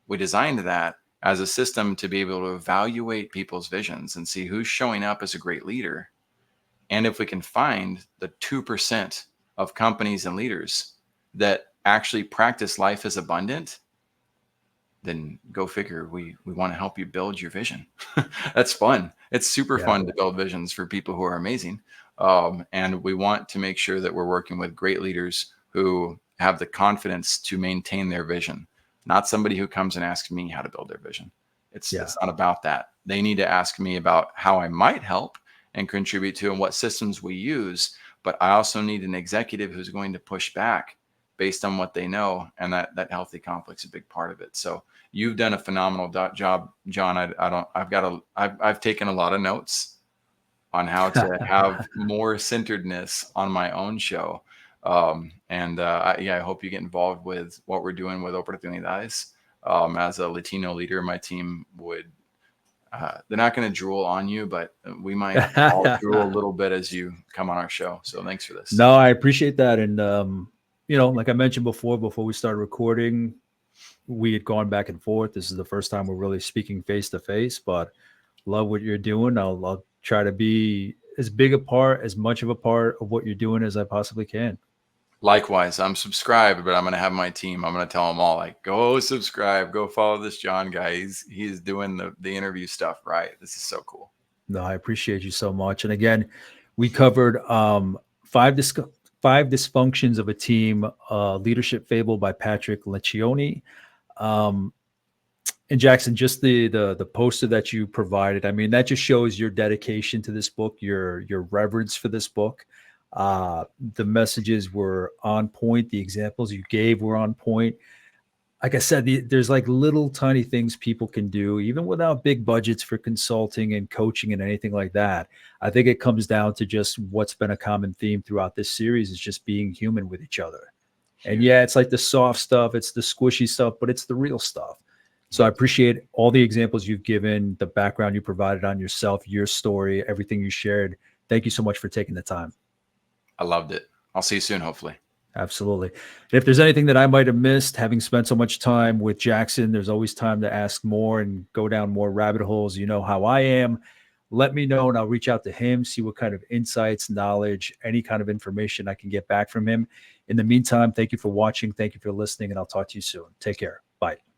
We designed that as a system to be able to evaluate people's visions and see who's showing up as a great leader. And if we can find the 2% of companies and leaders that actually practice life as abundant, then go figure, we want to help you build your vision. That's fun. It's super fun to build visions for people who are amazing. And we want to make sure that we're working with great leaders who have the confidence to maintain their vision, not somebody who comes and asks me how to build their vision. It's not about that. They need to ask me about how I might help and contribute to and what systems we use. But I also need an executive who's going to push back based on what they know, and that healthy conflict's a big part of it. So you've done a phenomenal job, John. I've taken a lot of notes on how to have more centeredness on my own show. I hope you get involved with what we're doing with Oportunidades. As a Latino leader, my team would, they're not going to drool on you, but we might all drool a little bit as you come on our show. So thanks for this. No, I appreciate that. And, you know, like I mentioned before we started recording, we had gone back and forth. This is the first time we're really speaking face to face, but love what you're doing. I'll try to be as much of a part of what you're doing as I possibly can. Likewise, I'm subscribed, but I'm going to have my team. I'm going to tell them all, like, go subscribe, go follow this John guy. He's doing the interview stuff right. This is so cool. No, I appreciate you so much. And again, we covered five dysfunctions of a team, leadership fable by Patrick Lencioni. And Jackson, just the poster that you provided, I mean, that just shows your dedication to this book, your reverence for this book. The messages were on point. The examples you gave were on point. Like I said, there's like little tiny things people can do, even without big budgets for consulting and coaching and anything like that. I think it comes down to just what's been a common theme throughout this series is just being human with each other. And yeah, it's like the soft stuff, it's the squishy stuff, but it's the real stuff. So I appreciate all the examples you've given, the background you provided on yourself, your story, everything you shared. Thank you so much for taking the time. I loved it. I'll see you soon, hopefully. Absolutely. And if there's anything that I might have missed, having spent so much time with Jackson, there's always time to ask more and go down more rabbit holes. You know how I am. let me know and I'll reach out to him, see what kind of insights, knowledge, any kind of information I can get back from him. In the meantime, thank you for watching. Thank you for listening, and I'll talk to you soon. Take care. Bye.